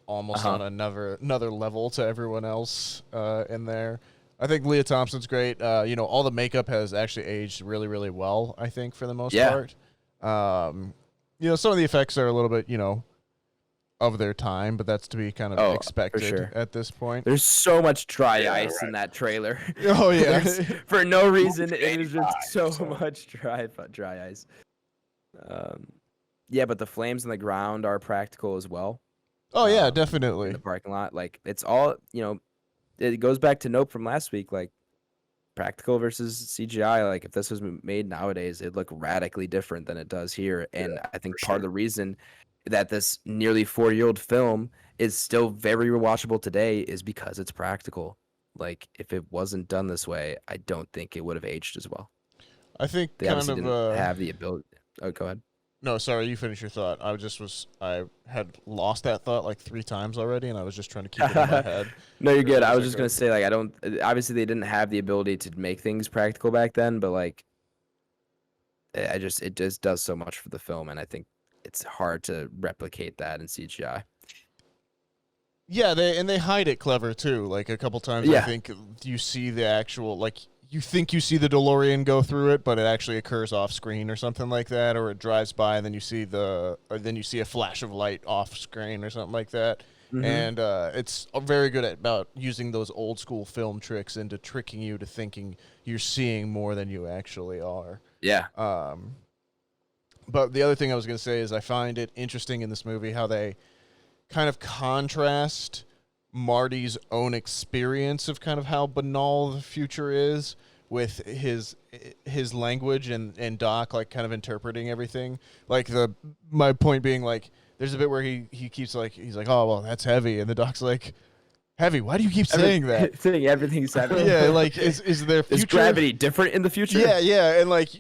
almost on another level to everyone else in there. I think Leah Thompson's great. All the makeup has actually aged really, really well, I think, for the most part. Some of the effects are a little bit, of their time, but that's to be kind of expected at this point. There's so much dry ice in that trailer. Oh, yeah. For no reason, it was just so much dry ice. Yeah, but the flames in the ground are practical as well. Oh, yeah, definitely. In the parking lot. Like, it's all, it goes back to Nope from last week, like, practical versus CGI. Like, if this was made nowadays, it'd look radically different than it does here. And I think part of the reason that this nearly 4-year-old film is still very rewatchable today is because it's practical. Like, if it wasn't done this way, I don't think it would have aged as well. I think they obviously didn't have the ability. Oh, go ahead. No, sorry, you finish your thought. I had lost that thought like 3 times already, and I was just trying to keep it in my head. No, you're good. I was just gonna say, like, obviously they didn't have the ability to make things practical back then, but like, it just does so much for the film, and I think it's hard to replicate that in CGI. Yeah, they hide it clever too. Like a couple times, I think you see the actual, like, you think you see the DeLorean go through it, but it actually occurs off screen or something like that, or it drives by and then you see a flash of light off screen or something like that. and it's very good about using those old school film tricks into tricking you to thinking you're seeing more than you actually are. Yeah. But the other thing I was going to say is I find it interesting in this movie how they kind of contrast Marty's own experience of kind of how banal the future is with his language and Doc like kind of interpreting everything. Like my point being like there's a bit where he keeps like he's like, oh well that's heavy, and the Doc's like, heavy? Why do you keep saying that? Saying everything's heavy. Yeah, like is there future? Is gravity different in the future? Yeah, and like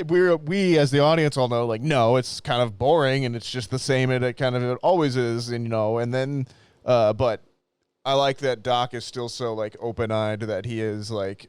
we as the audience all know like no, it's kind of boring and it's just the same it always is, and and then but I like that Doc is still so like open-eyed that he is like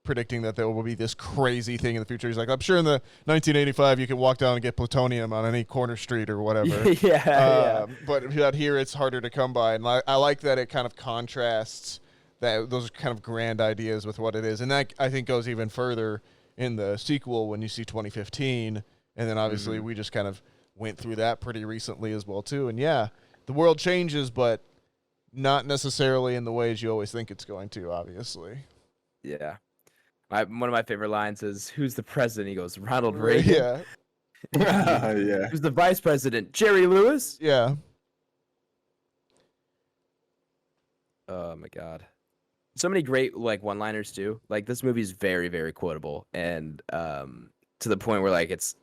predicting that there will be this crazy thing in the future. He's like, I'm sure in the 1985 you can walk down and get plutonium on any corner street or whatever. yeah. But out here it's harder to come by, and I like that it kind of contrasts those kind of grand ideas with what it is, and that I think goes even further in the sequel when you see 2015, and then obviously we just kind of went through that pretty recently as well too. And yeah, the world changes, but not necessarily in the ways you always think it's going to, obviously. Yeah. One of my favorite lines is, "Who's the president?" He goes, "Ronald Reagan." Yeah. Yeah. "Who's the vice president?" "Jerry Lewis." Yeah. Oh my god. So many great like one-liners too. Like this movie is very, very quotable, and to the point where like it's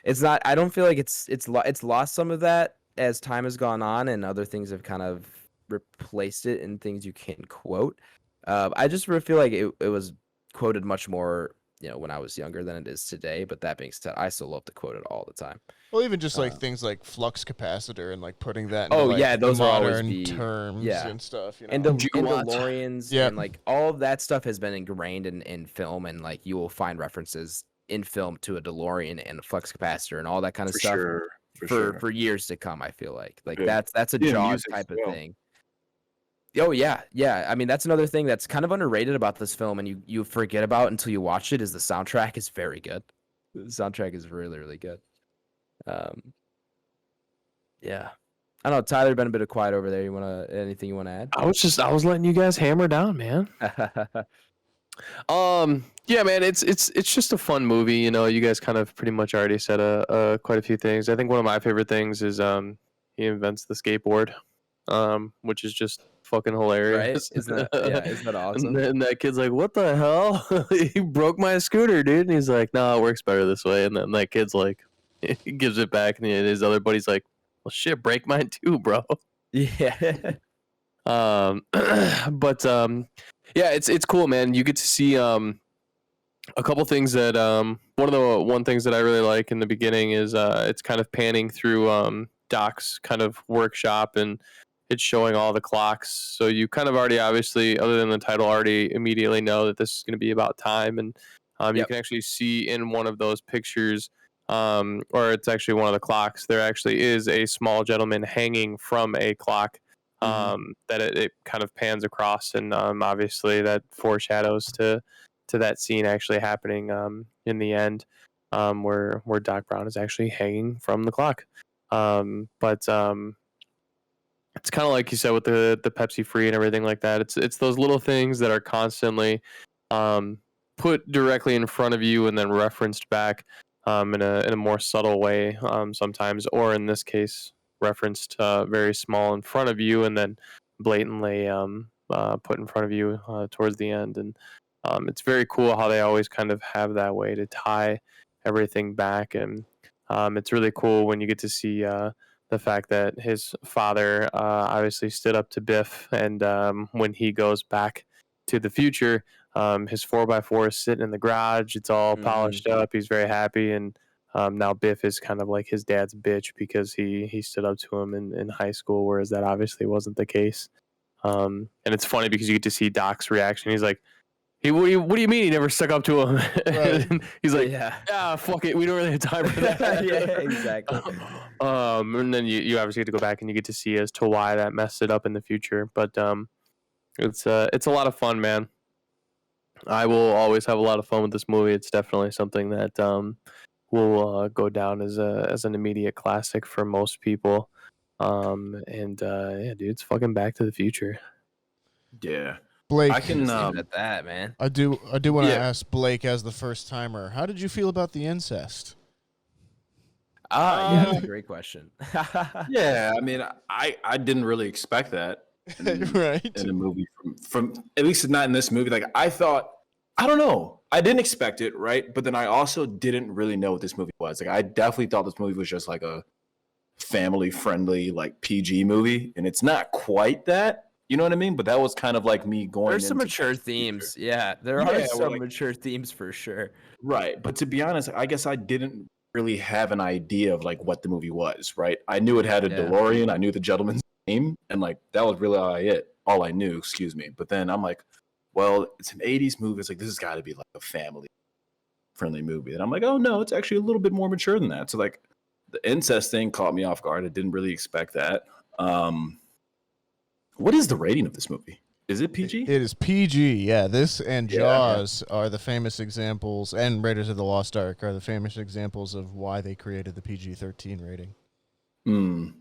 it's not. I don't feel like it's lost some of that as time has gone on, and other things have kind of replaced it in things you can quote. I just feel like it was quoted much more, when I was younger than it is today. But that being said, I still love to quote it all the time. Well, even just like things like flux capacitor and like putting that into, Oh like, yeah, those are always modern terms and stuff. And DeLoreans Yep. and like all of that stuff has been ingrained in film, and like you will find references in film to a DeLorean and a flux capacitor and all that kind of stuff for years to come. I feel like that's a Jaws type of thing. Oh yeah. I mean, that's another thing that's kind of underrated about this film, and you forget about until you watch it. Is the soundtrack is very good. The soundtrack is really, really good. Yeah. I don't know, Tyler, been a bit quiet over there. Anything you want to add? I was letting you guys hammer down, man. Yeah, man, it's just a fun movie. You guys kind of pretty much already said quite a few things. I think one of my favorite things is he invents the skateboard, which is just fucking hilarious. Right? Isn't that awesome? And that kid's like, "What the hell? He broke my scooter, dude." And he's like, "No, it works better this way." And then that kid's like, he gives it back, and his other buddy's like, "Well, shit, break mine too, bro." Yeah. But yeah, it's cool, man. You get to see a couple things that one things that I really like in the beginning is it's kind of panning through Doc's kind of workshop, and it's showing all the clocks. So you kind of already, obviously, other than the title, already immediately know that this is going to be about time, and you can actually see in one of those pictures, or it's actually one of the clocks, there actually is a small gentleman hanging from a clock. That it kind of pans across, and obviously that foreshadows to that scene actually happening in the end, where Doc Brown is actually hanging from the clock. But it's kind of like you said with the Pepsi Free and everything like that. It's those little things that are constantly put directly in front of you and then referenced back in a more subtle way sometimes, or in this case, referenced very small in front of you and then blatantly put in front of you towards the end. And it's very cool how they always kind of have that way to tie everything back. And it's really cool when you get to see the fact that his father obviously stood up to Biff, and when he goes back to the future, his 4x4 is sitting in the garage. It's all polished up. He's very happy, and now Biff is kind of like his dad's bitch because he stood up to him in high school, whereas that obviously wasn't the case. And it's funny because you get to see Doc's reaction. He's like, "Hey, what do you mean he never stuck up to him?" Right. He's like, "Yeah, fuck it, we don't really have time for that." Yeah, exactly. And then you obviously get to go back and you get to see as to why that messed it up in the future. But it's a lot of fun, man. I will always have a lot of fun with this movie. It's definitely something that will go down as an immediate classic for most people. Yeah, dude, it's fucking Back to the Future. Yeah. Blake, I can. Just leave it at that, man. I do want to Yeah. ask Blake as the first timer. How did you feel about the incest? Yeah, that's a great question. Yeah, I mean, I didn't really expect that Right. in a movie from at least not in this movie. Like I thought, I don't know, I didn't expect it, right? But then I also didn't really know what this movie was. Like I definitely thought this movie was just like a family friendly, like PG movie, and it's not quite that. You know what I mean? But that was kind of like me going. There's some into mature Back to the themes. Future. Yeah, there Yeah, are well, some like- mature themes for sure. Right. But to be honest, I guess I didn't really have an idea of like what the movie was, right? I knew it had a Yeah. DeLorean, I knew the gentleman's name, and like that was really all I knew, excuse me. But then I'm like, well, it's an 80s movie. It's like this has got to be like a family friendly movie. And I'm like, oh no, it's actually a little bit more mature than that. So like the incest thing caught me off guard. I didn't really expect that. What is the rating of this movie? Is it PG? It is PG. Yeah, this and Yeah. Jaws are the famous examples, and Raiders of the Lost Ark are the famous examples of why they created the PG-13 rating.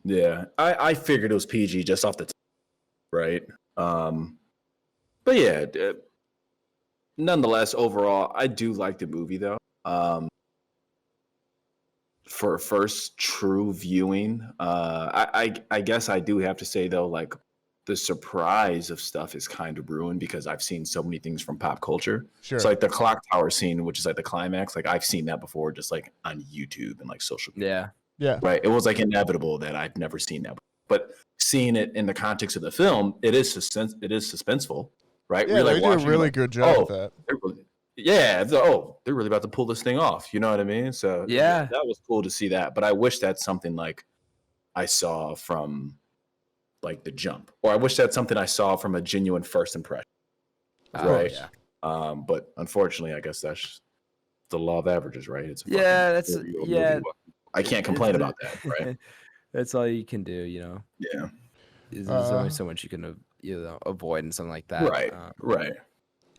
Yeah. I figured it was PG just off the top, right? But yeah, nonetheless, overall, I do like the movie though. For a first true viewing, I guess I do have to say though, like the surprise of stuff is kind of ruined because I've seen so many things from pop culture. Sure. So like the clock tower scene, which is like the climax, like I've seen that before, just like on YouTube and like social media. Yeah. Yeah. Right. It was like inevitable that I've never seen that. But seeing it in the context of the film, it is suspenseful, right? Yeah, We're, like, they do a watching, really like, good job oh, with that. they're really about to pull this thing off. You know what I mean? So Yeah. that was cool to see that. But I wish that's something like I saw from like The Jump, or I wish that's something I saw from a genuine first impression. Right. Yeah. But unfortunately, I guess that's the law of averages, right? It's a Yeah, fucking that's 30-year-old yeah. movie. I can't complain about that, right? That's all you can do, you know. Yeah. There's only so much you can avoid and something like that. Right. Right.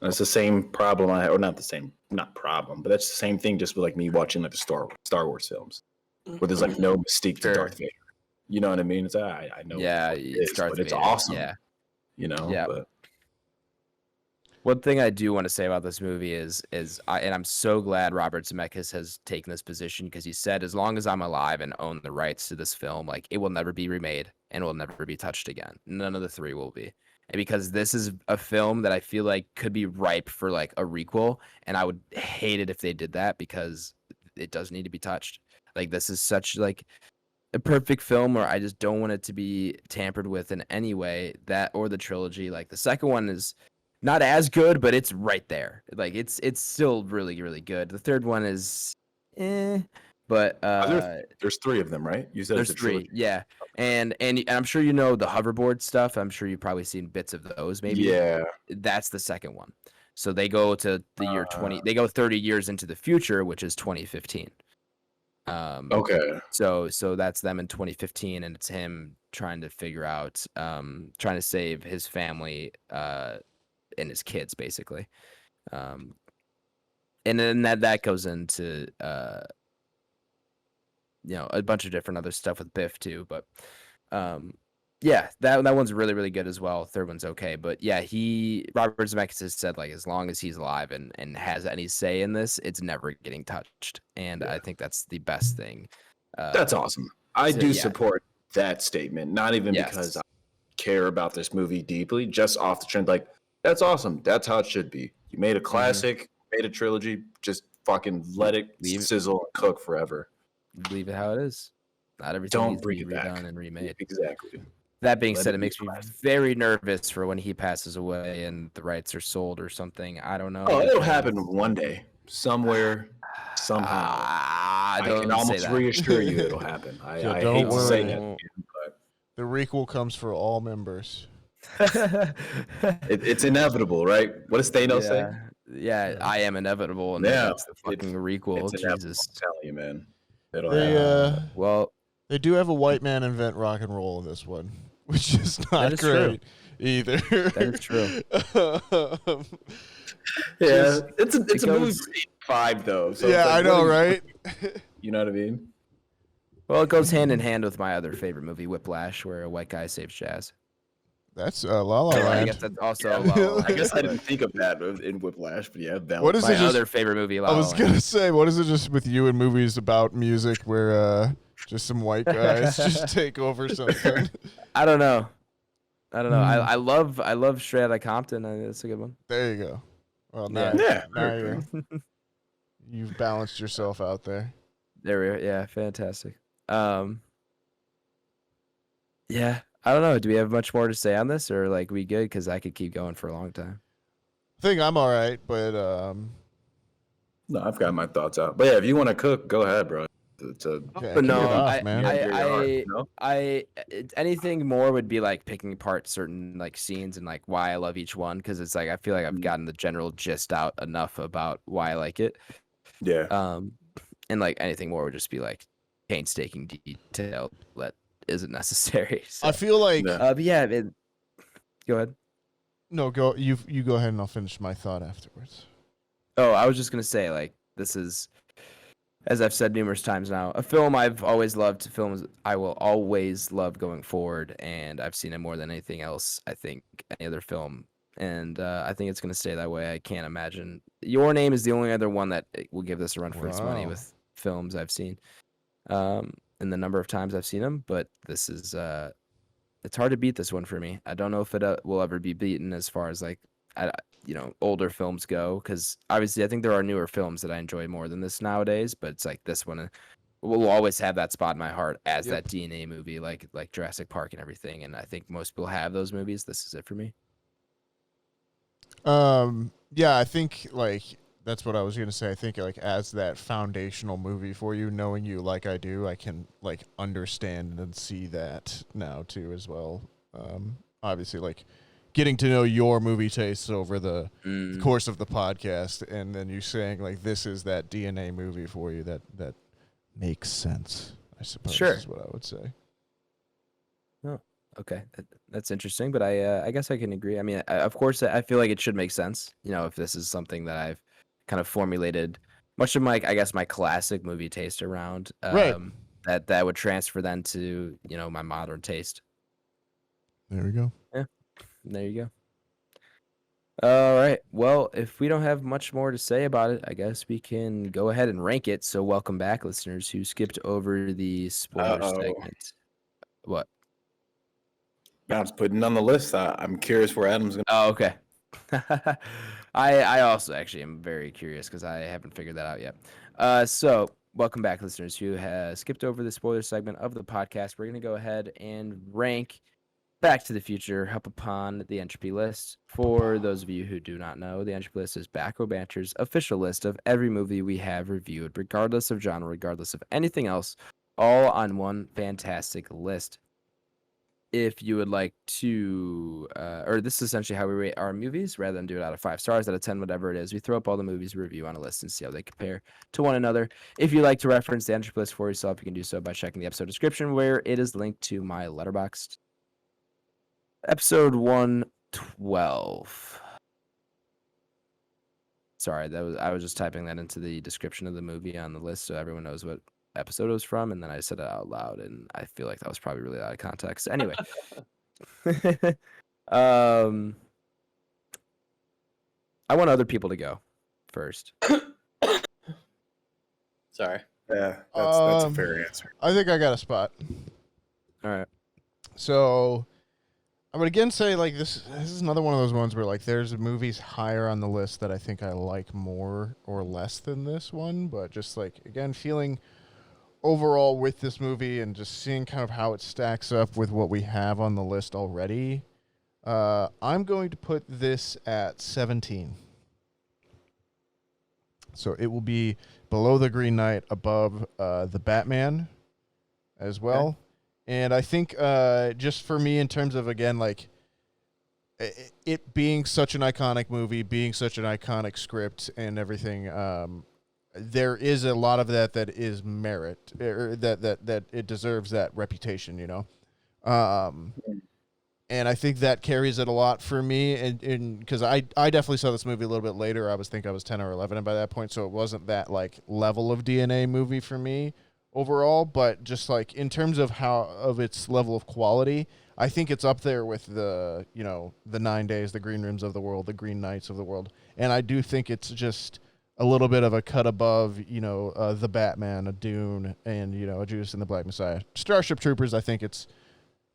That's the same problem I had, or not the same, not problem, but that's the same thing just with like me watching like the Star Wars films, where there's like no mystique Sure. to Darth Vader. You know what I mean? It's I know Yeah, what it it's is, Darth but it's Vader, awesome. yeah. You know? Yeah. But One thing I do want to say about this movie is and I'm so glad Robert Zemeckis has taken this position because he said, as long as I'm alive and own the rights to this film, like it will never be remade and will never be touched again. None of the three will be. And because this is a film that I feel like could be ripe for like a requel, and I would hate it if they did that because it does need to be touched. Like this is such like a perfect film where I just don't want it to be tampered with in any way. That or the trilogy. Like the second one is not as good, but it's right there. Like it's still really, really good. The third one is but there's three of them, right? You said there's it's a three, trilogy. yeah. And I'm sure you know the hoverboard stuff. I'm sure you've probably seen bits of those. Maybe Yeah. that's the second one. So they go to the year 20. They go 30 years into the future, which is 2015. Okay. So that's them in 2015, and it's him trying to figure out, trying to save his family, and his kids, basically. And then that goes into a bunch of different other stuff with Biff too. But yeah, that one's really, really good as well. Third one's okay, but yeah, Robert Zemeckis has said like as long as he's alive and has any say in this, it's never getting touched, and I think that's the best thing. That's awesome. I so, do yeah. support that statement, not even Yes. because I care about this movie deeply, just off the trend. Like, that's awesome. That's how it should be. You made a classic, made a trilogy, just fucking let it sizzle and cook forever. Leave it how it is. Not everything Don't needs to bring be it back. redone and remade. Exactly. That being Let said, it it be makes me fine. very nervous for when he passes away and the rights are sold or something. I don't know. Oh, it'll because- happen one day, somewhere, somehow. I don't can say almost that. reassure you it'll happen. I don't hate to say worry. that, The requel comes for all members. but it's inevitable, right? What does Thanos say? Yeah, I am inevitable, and Yeah, that's the fucking requel. It's inevitable. Jesus. I'm telling you, man. It'll They happen. Well, they do have a white man invent rock and roll in this one, which is not is true. great either. that is true. Yeah, it's a movie goes- for 85 though. So yeah, it's like, I know, what are right? you know what I mean? Well, it goes hand in hand with my other favorite movie, Whiplash, where a white guy saves jazz. That's La La I Land. guess that's also La La Land. I guess I didn't think of that in Whiplash, but yeah, valid. What is My it just? other favorite movie, La I La was Land. gonna say, what is it just with you in movies about music where just some white guys just take over something? I don't know. I love Straight Outta Compton. That's a good one. There you go. Well, now, Yeah. now you've balanced yourself out there. There we are. Yeah, fantastic. Yeah, I don't know. Do we have much more to say on this, or like we good? Because I could keep going for a long time. I think I'm all right, but No, I've got my thoughts out. But yeah, if you want to cook, go ahead, bro. yeah, But no, kick it off, man. Anything more would be like picking apart certain like scenes and like why I love each one, because it's like I feel like I've gotten the general gist out enough about why I like it. Yeah. And like anything more would just be like painstaking detail that isn't necessary. So. I feel like But yeah, go ahead. no, go you go ahead and I'll finish my thought afterwards. Oh, I was just gonna say, like, this is, as I've said numerous times now, a film I've always loved, films I will always love going forward, and I've seen it more than anything else, I think, any other film. And I think it's gonna stay that way. I can't imagine. Your Name is the only other one that will give this a run for its money Wow. with films I've seen, and the number of times I've seen them. But this is, it's hard to beat this one for me. I don't know if it will ever be beaten as far as like, older films go, because obviously I think there are newer films that I enjoy more than this nowadays, but it's like this one will always have that spot in my heart as that DNA movie, like Jurassic Park and everything, and I think most people have those movies. This is it for me. Yeah, I think like that's what I was gonna say. I think like as that foundational movie for you, knowing you like I do, I can like understand and see that now too as well. Obviously, like getting to know your movie tastes over the course of the podcast, and then you saying like this is that DNA movie for you, that makes sense, I suppose. Sure. Is what I would say. Oh, okay, that's interesting, but I guess I can agree. I mean, of course, I feel like it should make sense. If this is something that I've kind of formulated much of my, I guess, my classic movie taste around, Right. that would transfer then to my modern taste. There we go. There you go. All right. Well, if we don't have much more to say about it, I guess we can go ahead and rank it. So welcome back, listeners who skipped over the spoiler segment. What? Adam's putting on the list. I'm curious where Adam's going to. Oh, okay. I also actually am very curious because I haven't figured that out yet. So welcome back, listeners who have skipped over the spoiler segment of the podcast. We're going to go ahead and rank Back to the Future up upon the Entropy list. For those of you who do not know, the Entropy list is Back Row Banter's official list of every movie we have reviewed, regardless of genre, regardless of anything else, all on one fantastic list. If you would like to, or this is essentially how we rate our movies, rather than do it out of 5 stars, out of 10, whatever it is, we throw up all the movies we review on a list and see how they compare to one another. If you'd like to reference the Entropy list for yourself, you can do so by checking the episode description, where it is linked to my Letterboxd. Episode 112. Sorry, I was just typing that into the description of the movie on the list so everyone knows what episode it was from, and then I said it out loud, and I feel like that was probably really out of context. Anyway. I want other people to go first. Sorry. Yeah, that's a fair answer. I think I got a spot. All right. So I would again say like this is another one of those ones where like there's movies higher on the list that I think I like more or less than this one, but just like again feeling overall with this movie and just seeing kind of how it stacks up with what we have on the list already, I'm going to put this at 17. So it will be below The Green Knight, above The Batman as well. Okay. And I think just for me in terms of, again, like it being such an iconic movie, being such an iconic script and everything, there is a lot of that is merit, or that it deserves that reputation, you know? And I think that carries it a lot for me, and because I definitely saw this movie a little bit later. I was 10 or 11 by that point, so it wasn't that like level of DNA movie for me. overall, but just like in terms of its level of quality, I think it's up there with the 9 Days, the Green Rooms of the world, the Green Knights of the world, and I do think it's just a little bit of a cut above, the Batman, a Dune, and a Judas and the Black Messiah. Starship Troopers, I think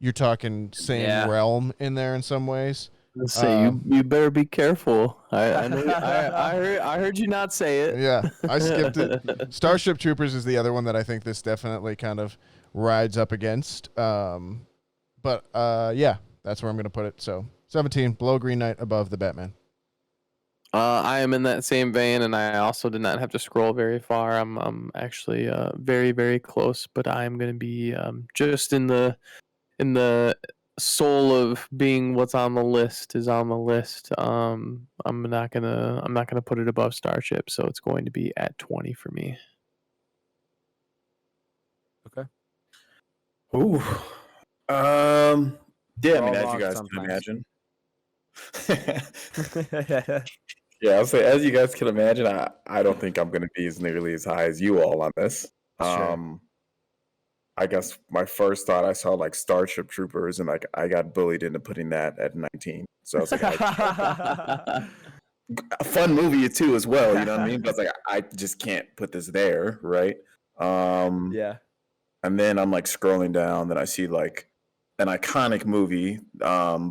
you're talking same realm in there in some ways. Let's say you better be careful. I heard you not say it. Yeah, I skipped it. Starship Troopers is the other one that I think this definitely kind of rides up against. But that's where I'm going to put it. So 17, below Green Knight, above the Batman. I am in that same vein, and I also did not have to scroll very far. I'm actually very, very close, but I am going to be just in the soul of being what's on the list is on the list. I'm not gonna put it above Starship, so it's going to be at 20 for me. Okay. Ooh. Yeah, I mean, as you guys can imagine. Yeah, I'll say, as you guys can imagine, I don't think I'm going to be as nearly as high as you all on this. Sure. I guess my first thought, I saw like Starship Troopers, and like I got bullied into putting that at 19. So I was like, a fun movie too as well, you know what I mean? But I was like, I just can't put this there, right? Yeah. And then I'm like scrolling down, then I see like an iconic movie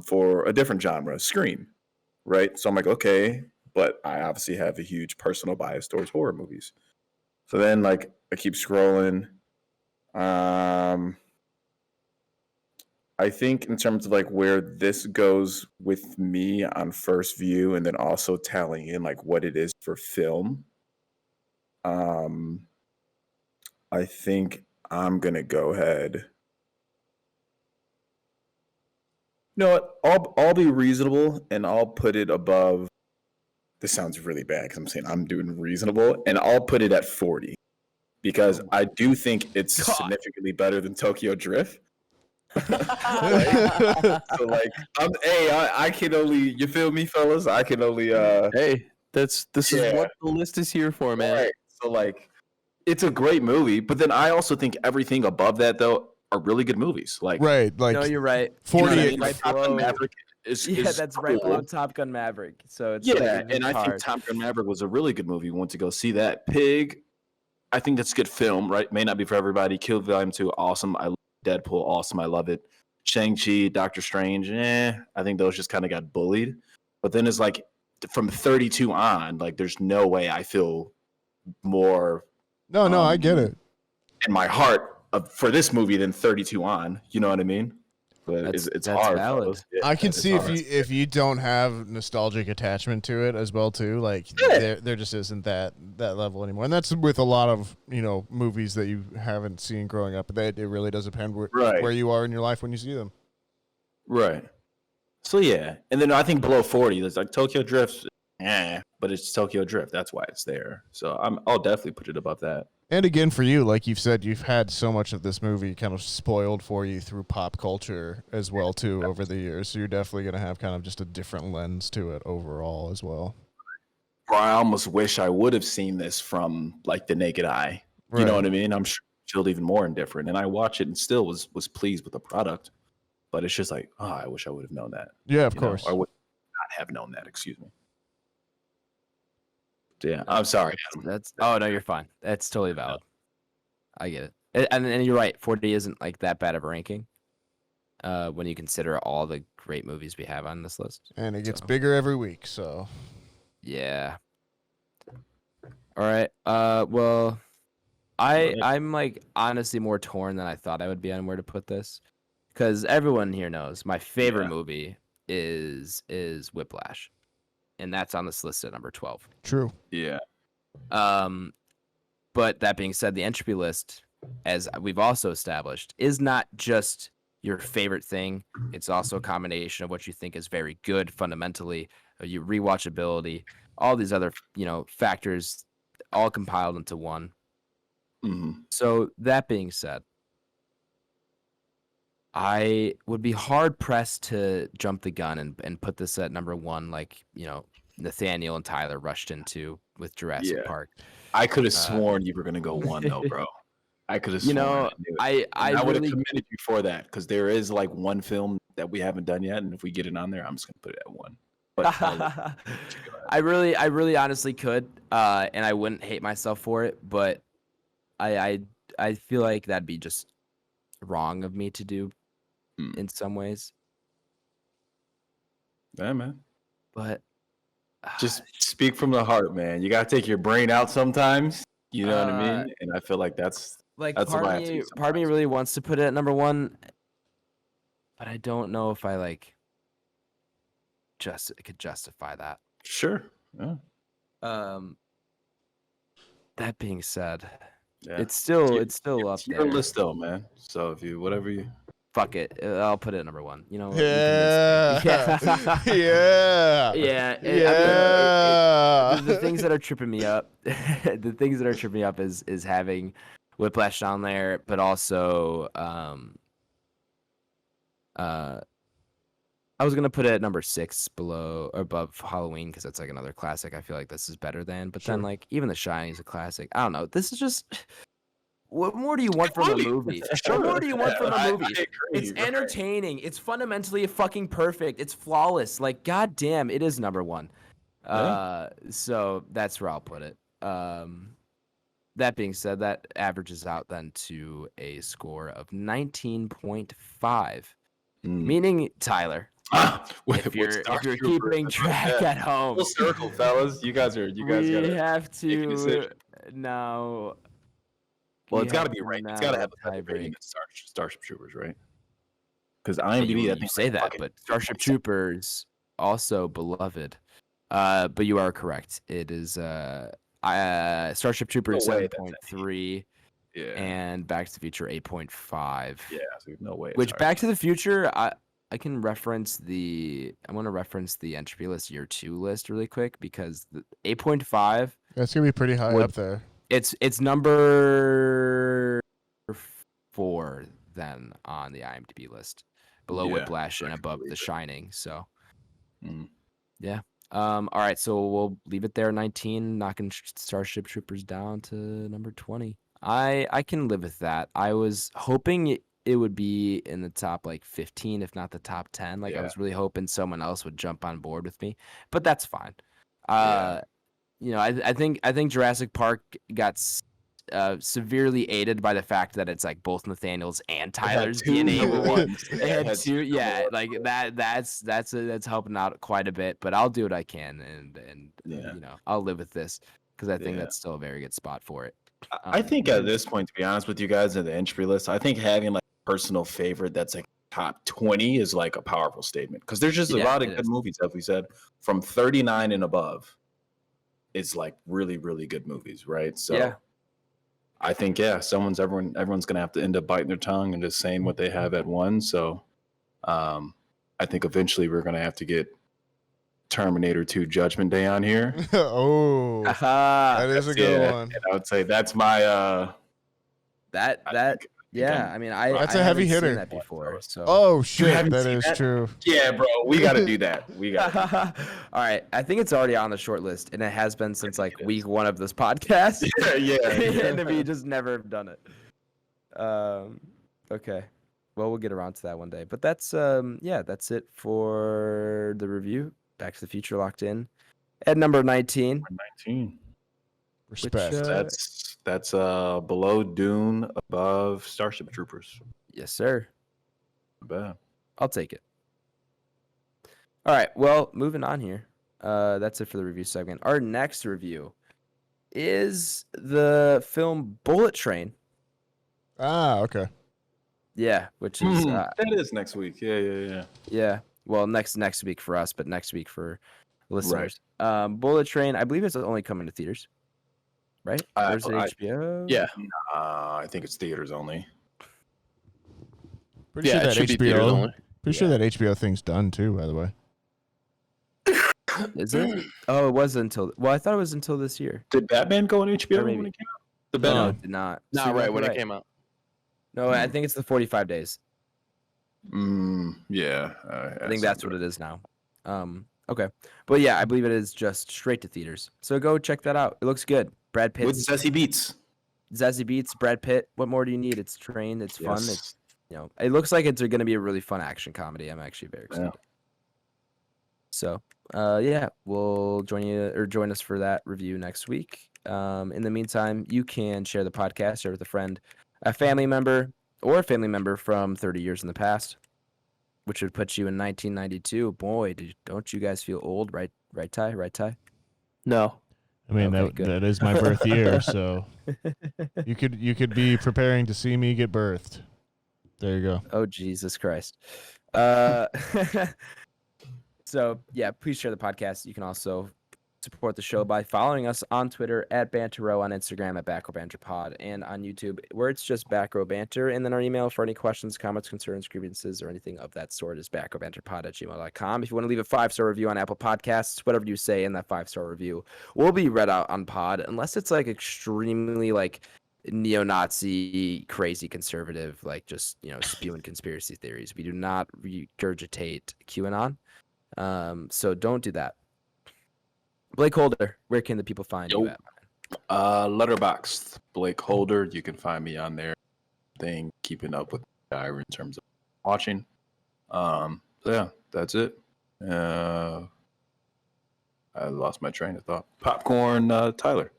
for a different genre, Scream, right? So I'm like, okay, but I obviously have a huge personal bias towards horror movies. So then like I keep scrolling. I think in terms of like where this goes with me on first view, and then also tallying in like what it is for film, I think I'm gonna go ahead. You know what? I'll be reasonable, and I'll put it above. This sounds really bad because I'm saying I'm doing reasonable, and I'll put it at 40. Because I do think it's significantly better than Tokyo Drift. Right? So like, I can only, you feel me, fellas? I can only Hey, this is what the list is here for, man. Right. So like, it's a great movie, but then I also think everything above that though are really good movies. Like, right, like no, you're right. 40. You know what I mean? Like, Top Gun Maverick is that's cool. right below Top Gun Maverick. So it's and I think Top Gun Maverick was a really good movie. Went to go see that. Pig, I think that's a good film, right? May not be for everybody. Kill Volume 2, awesome. I love Deadpool, awesome. I love it. Shang-Chi, Doctor Strange, I think those just kind of got bullied. But then it's like from 32 on, like there's no way I feel more. No, I get it. In my heart for this movie than 32 on. You know what I mean? But it's hard. Valid. I can see if you don't have nostalgic attachment to it as well too, like there just isn't that level anymore, and that's with a lot of movies that you haven't seen growing up. It really does depend where you are in your life when you see them. Right. So yeah, and then I think below 40, there's like Tokyo Drift, but it's Tokyo Drift. That's why it's there. So I'll definitely put it above that. And again, for you, like you've said, you've had so much of this movie kind of spoiled for you through pop culture as well, too, over the years. So you're definitely going to have kind of just a different lens to it overall as well. Or I almost wish I would have seen this from like the naked eye. You know what I mean? I'm sure I feel even more indifferent. And I watch it and still was pleased with the product. But it's just like, I wish I would have known that. Yeah, of course. I would not have known that. Excuse me. Yeah, I'm sorry. No, you're fine. That's totally valid. I get it. And you're right. 40 isn't like that bad of a ranking when you consider all the great movies we have on this list. And it gets bigger every week, so. Yeah. All right. Well, I'm like honestly more torn than I thought I would be on where to put this, because everyone here knows my favorite movie is Whiplash. And that's on this list at number 12. True. Yeah. But that being said, the Entropy list, as we've also established, is not just your favorite thing. It's also a combination of what you think is very good fundamentally, your rewatchability, all these other factors, all compiled into one. Mm-hmm. So that being said, I would be hard pressed to jump the gun and put this at number 1, like Nathaniel and Tyler rushed into with Jurassic Park. I could have sworn you were gonna go 1 though, bro. I could have You sworn know, I knew it. I And I would have really commended you for that because there is like one film that we haven't done yet, and if we get it on there, I'm just gonna put it at 1. But I really honestly could, and I wouldn't hate myself for it, but I feel like that'd be just wrong of me to do in some ways. yeah, man, But just speak from the heart, man. You gotta take your brain out sometimes. You know what I mean? And I feel like that's like what part I of have to me do part of me sometimes. really wants to put it at number 1, but I don't know if I like could justify that. Sure. Yeah. That being said, Yeah. it's still up It's there. your list though, man. So if you whatever you Fuck it, I'll put it at number 1. You know what? Yeah. You convinced me. Yeah. Yeah. Yeah. I mean, the things that are tripping me up, is having Whiplash down there, but also I was gonna put it at number 6 below or above Halloween because that's like another classic. I feel like this is better than, but then Sure. like even The Shining is a classic. I don't know. This is just. What more do you want from a movie? What more do you want from a movie? I agree, It's right. entertaining. It's fundamentally fucking perfect. It's flawless. Like, goddamn, it is number 1. So that's where I'll put it. That being said, that averages out then to a score of 19.5. Meaning, Tyler, if you're keeping track at home, Full circle, fellas. You guys we gotta have make a to decision. now. Well, we it's got to have be right. It's now got to have a better tie rating break. than Starship Troopers, right? Because Yeah, IMDb, you I think, say like that, fucking but Starship 3.7. Troopers also beloved. But you are correct. It is Starship Troopers No way that's 7.3 Yeah. and Back to the Future 8.5. Yeah. So no way. It's Which higher. Back to the Future, I can reference I want to reference the Entropy list year 2 list really quick because the 8.5 That's gonna be pretty high Would- up there. it's number 4 then on the IMDb list, below Yeah, Whiplash and I can above believe The it. Shining. So Mm. yeah. All right, so we'll leave it there. 19, knocking Starship Troopers down to number 20. I can live with that. I was hoping it would be in the top like 15, if not the top 10. Like I Yeah. was really hoping someone else would jump on board with me, but that's fine. Yeah. You know, I think Jurassic Park got severely aided by the fact that it's like both Nathaniel's and Tyler's two DNA. number movie. ones. It had had 2, two yeah, number like ones. that's helping out quite a bit. But I'll do what I can, and Yeah. you know, I'll live with this because I think Yeah. that's still a very good spot for it. I think at this point, to be honest with you guys, in the entry list, I think having like a personal favorite that's like top 20 is like a powerful statement because there's just a Yeah, lot of it good is. movies, as we said, from 39 and above. It's like really, really good movies, right? So Yeah. I think everyone's gonna have to end up biting their tongue and just saying what they have at 1. So I think eventually we're gonna have to get Terminator 2 Judgment Day on here. Oh, that is a good one. And I would say that's my Yeah, I mean, I That's a I heavy haven't seen hitter. that before. So Oh shit, haven't that seen is that? true. Yeah, bro, we got to do that. We got. All right, I think it's already on the short list, and it has been since like week 1 of this podcast. Yeah. And we just never have done it. Okay, well, we'll get around to that one day. But that's that's it for the review. Back to the Future locked in at number 19. 19. Respect. Which, That's below Dune, above Starship Troopers. Yes, sir. Not bad. I'll take it. All right. Well, moving on here. That's it for the review segment. Our next review is the film Bullet Train. Ah, okay. Yeah, which is that is next week. Yeah. Well, next week for us, but next week for listeners. Bullet Train. I believe it's only coming to theaters, right? Or is it HBO? Yeah. I think it's theaters only. Pretty Yeah, sure it that should be theaters HBO. only. Pretty sure that HBO thing's done too. By the way. Is it? Oh, it was until. Well, I thought it was until this year. Did Batman go on HBO Or maybe- when it came out? The No, Batman. it did not. Not So you right might when be it came out. No, I think it's the 45 days. Yeah. I think that's what it is now. Okay, but yeah, I believe it is just straight to theaters. So go check that out. It looks good. Brad With Pitt's Sassy Beats. Zazie Beetz, Brad Pitt. What more do you need? It's trained. It's fun. Yes. It's it looks like it's going to be a really fun action comedy. I'm actually very excited. So, yeah, we'll join us for that review next week. In the meantime, you can share the podcast, share with a friend, a family member, or a family member from 30 years in the past, which would put you in 1992. Boy, don't you guys feel old, right? Right, Ty? Right, Ty? No. I mean, Okay, that is my birth year, so you could be preparing to see me get birthed. There you go. Oh, Jesus Christ. So, yeah, please share the podcast. You can also support the show by following us on Twitter at Banter Row, on Instagram at Back Row Banter Pod, and on YouTube where it's just Back Row Banter. And then our email for any questions, comments, concerns, grievances, or anything of that sort is backrowbanterpod@gmail.com. If you want to leave a 5-star review on Apple Podcasts, whatever you say in that 5-star review will be read out on pod, unless it's like extremely like neo-Nazi, crazy conservative, like just spewing conspiracy theories. We do not regurgitate QAnon. So don't do that. BlakeHolder, where can the people find you at? Letterboxd, BlakeHolder. You can find me on there. Keeping up with the diary in terms of watching. So yeah, that's it. I lost my train of thought. Popcorn, Tyler.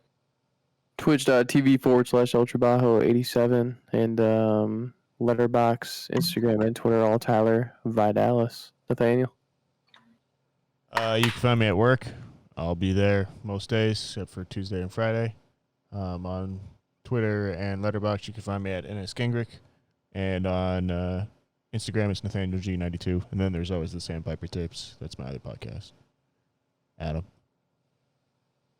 Twitch.tv/ultrabajo87 and Letterboxd, Instagram, and Twitter, all Tyler Vidalis. Nathaniel. You can find me at work. I'll be there most days except for Tuesday and Friday. On Twitter and Letterboxd, you can find me at NS Gingrich. And on Instagram, it's Nathaniel G92. And then there's always the Sandpiper Tapes. That's my other podcast. Adam.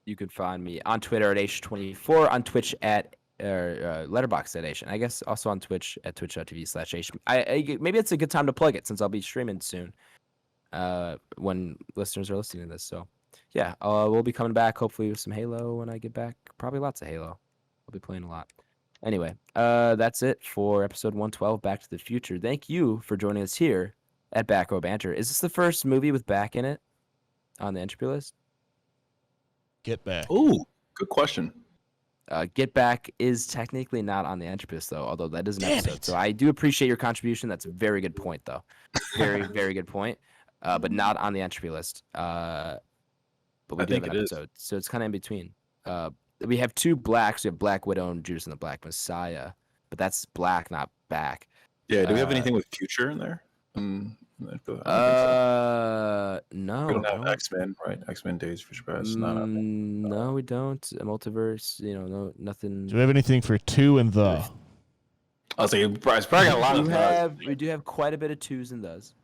You can find me on Twitter at H24, on Twitch at Letterboxd at H, and I guess also on Twitch at twitch.tv/H. Maybe it's a good time to plug it since I'll be streaming soon when listeners are listening to this. So, yeah, we'll be coming back hopefully with some Halo when I get back. Probably lots of Halo. I'll be playing a lot. Anyway, that's it for episode 112, Back to the Future. Thank you for joining us here at Back Row Banter. Is this the first movie with Back in it on the Entropy list? Get Back. Oh, good question. Get Back is technically not on the Entropy list, though, although that is an episode. So I do appreciate your contribution. That's a very good point, though. Very, very good point. But not on the Entropy list. But we do have an episode. So it's kind of in between. We have two blacks. We have Black Widow and Judas and the Black Messiah. But that's black, not back. Yeah, do we have anything with Future in there? No. We don't have X-Men, right? X-Men Days Future Past. No, we don't. A multiverse, no, nothing. Do we have anything for 2 and the? I was like, it's probably got a lot of. We do have quite a bit of 2s and does.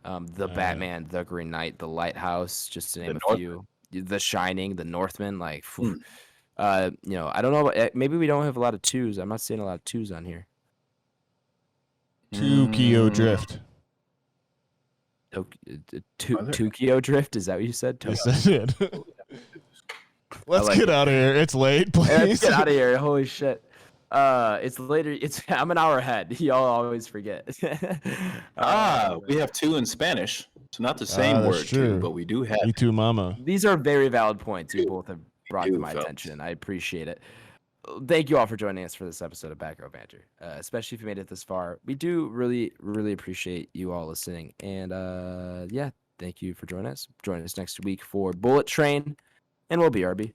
The Batman, the Green Knight, the Lighthouse, just to name a few. The Shining, the Northman, like, I don't know. Maybe we don't have a lot of 2s. I'm not seeing a lot of 2s on here. Tokyo Drift. Tokyo Drift? Is that what you said? Yes, I did. Let's get out of here. It's late, please. Let's get out of here. Holy shit. It's later. I'm an hour ahead. Y'all always forget. We have 2 in Spanish. So not the same word, too, but we do have. Me too, mama. These are very valid points you both have brought to my attention. I appreciate it. Thank you all for joining us for this episode of Back Row Banter, especially if you made it this far. We do really, really appreciate you all listening. And yeah, thank you for joining us. Join us next week for Bullet Train, and we'll BRB.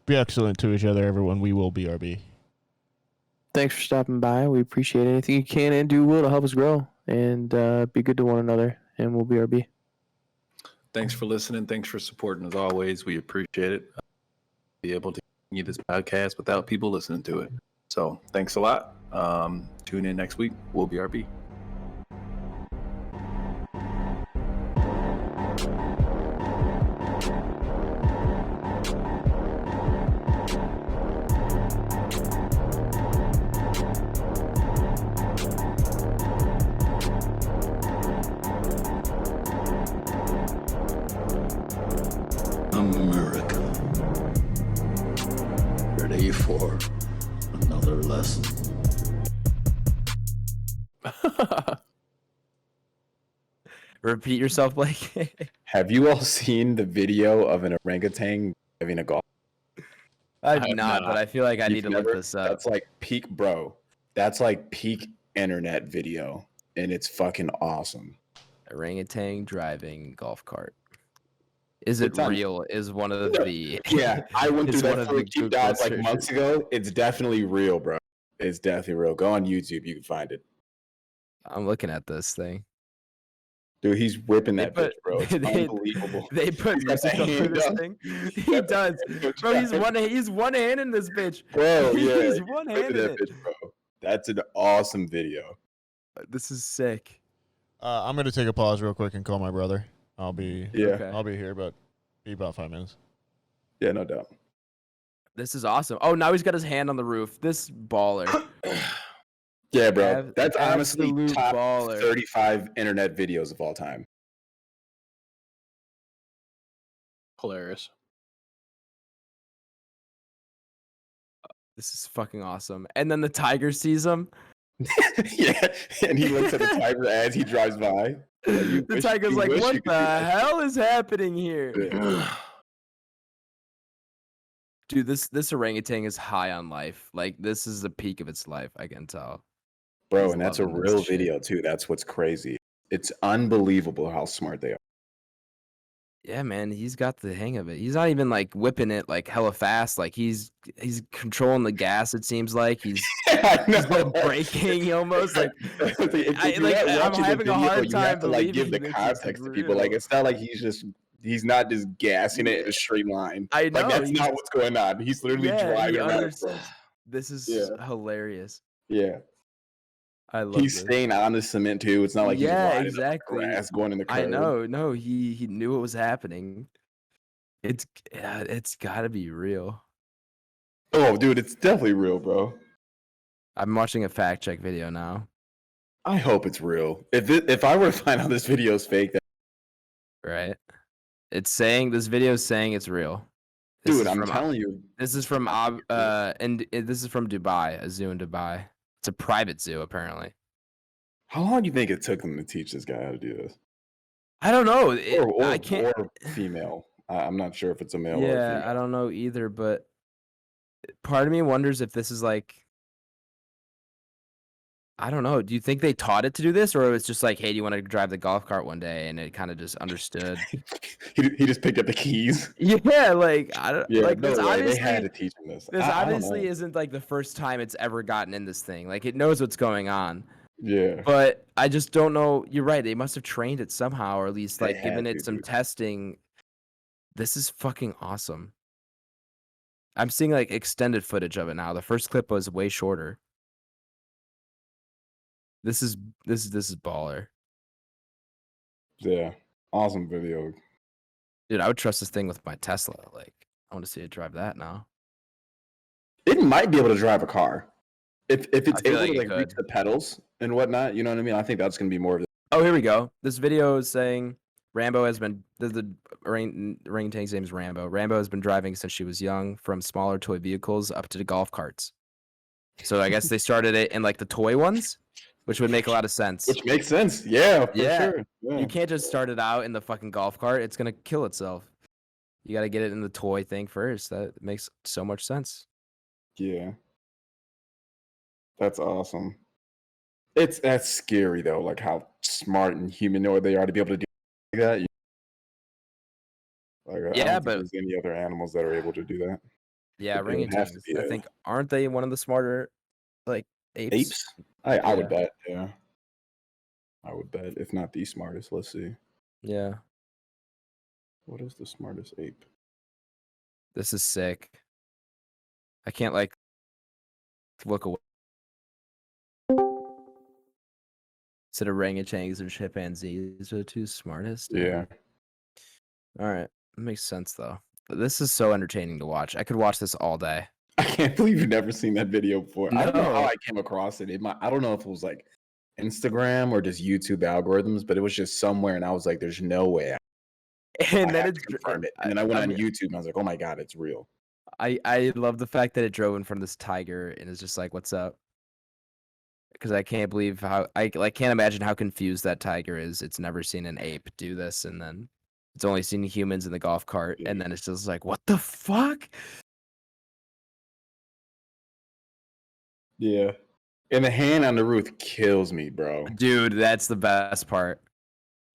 Be excellent to each other, everyone. We will BRB. Thanks for stopping by. We appreciate anything you can and do will to help us grow. And be good to one another. And we'll BRB. Thanks for listening. Thanks for supporting as always. We appreciate it. Be able to continue this podcast without people listening to it. So thanks a lot. Tune in next week. We'll BRB. America. Ready for another lesson. Repeat yourself, Blake. Have you all seen the video of an orangutan having a golf? I've I'm not, but I feel like I need to look this up. That's like peak, bro. That's like peak internet video, and it's fucking awesome. Orangutan driving golf cart. Is it It's on- real? Is one of the Yeah, I went through It's one that of for a the deep Google dive like searches. months ago. It's definitely real, bro. It's definitely real. Go on YouTube, you can find it. I'm looking at this thing. Dude, he's whipping They that put- bitch, bro. It's unbelievable. They put He's got music that up for hand this up. thing. He's He got that does, hand up bro. He's trying. one hand in this bitch. Bro, yeah. He's he's one whipping hand in that it. bitch, bro. That's an awesome video. This is sick. I'm gonna take a pause real quick and call my brother. I'll be Okay. I'll be here, but be about 5 minutes. Yeah, no doubt. This is awesome. Oh, now he's got his hand on the roof. This baller. Yeah, bro. That's honestly Absolute top baller. 35 internet videos of all time. Hilarious. This is fucking awesome. And then the tiger sees him. Yeah, and he looks at the tiger as he drives by. The tiger's like, wish what you could the do that." hell is happening here? Yeah. Dude, this orangutan is high on life. Like, this is the peak of its life, I can tell. Bro, He's and that's a loving this real shit. video too. That's what's crazy. It's unbelievable how smart they are. Yeah, man, he's got the hang of it. He's not even like whipping it like hella fast. Like he's controlling the gas. It seems like he's I know. like braking almost. Like If you're like, not I'm watching the having a hard you time have to like give the believing this is context to people. Like real. it's not like he's not just gassing it in a straight line. I know, Like that's he's- not what's going on. He's literally Yeah, he driving around. understands. This is Yeah. hilarious. Yeah. I love He's this. staying on the cement too. It's not like he's Yeah, riding up the exactly. grass, going in the curb. I know. No, he knew what was happening. It's got to be real. Oh, dude, it's definitely real, bro. I'm watching a fact check video now. I hope it's real. If I were to find out this video is fake, Right? It's saying this video is saying it's real. This dude, is I'm from- telling you. This is from this is from Dubai, a zoo in Dubai. It's a private zoo apparently. How long do you think it took them to teach this guy how to do this? I don't know. Or can't. or female. I'm not sure if it's a male or a Yeah, female. I don't know either, but part of me wonders if this is like, I don't know. Do you think they taught it to do this, or it was just like, hey, do you want to drive the golf cart one day, and it kind of just understood? he just picked up the keys. Yeah, like I don't. Yeah, like no this way. They obviously, had to teach him this. this I don't obviously know. isn't like the first time it's ever gotten in this thing. Like it knows what's going on. Yeah. But I just don't know. You're right. They must have trained it somehow, or at least They like given had it to, some dude. testing. This is fucking awesome. I'm seeing like extended footage of it now. The first clip was way shorter. This is baller, Yeah. Awesome video. dude. I would trust this thing with my Tesla. Like I want to see it drive that now. It might be able to drive a car. If it's I feel able like to it like reach could. the pedals and whatnot, you know what I mean? I think that's gonna be more of Oh, here we go. This video is saying Rambo has been the orangutan's name is Rambo. Rambo has been driving since she was young, from smaller toy vehicles up to the golf carts. So I guess they started it in like the toy ones, which would make a lot of sense. which makes sense. Yeah, for Yeah. sure. Yeah. You can't just start it out in the fucking golf cart. It's gonna kill itself. You got to get it in the toy thing first. That makes so much sense. Yeah. That's awesome. That's scary though, like how smart and humanoid they are to be able to do that. Like, I don't Yeah, think but there's any other animals that are able to do that. yeah, It would have to orangutans. be I a- think aren't they one of the smarter like apes? Apes? I would Yeah. bet, yeah. I would bet, if not the smartest. Let's see. Yeah, What is the smartest ape? this is sick. I can't like look away. Said orangutans and chimpanzees are the two smartest. Yeah. All right, that makes sense though. This is so entertaining to watch. I could watch this all day. I can't believe you've never seen that video before. I don't know how No. I came across it. I don't know if it was like Instagram or just YouTube algorithms, but it was just somewhere, and I was like, "There's no way." And I then have it's to confirm it. And then I went I on mean- YouTube and I was like, "Oh my god, it's real." I love the fact that it drove in front of this tiger and is just like, "What's up?" Because I can't believe how I can't imagine how confused that tiger is. It's never seen an ape do this, and then it's only seen humans in the golf cart, and then it's just like, "What the fuck?" Yeah. And the hand on the roof kills me, bro. Dude, that's the best part.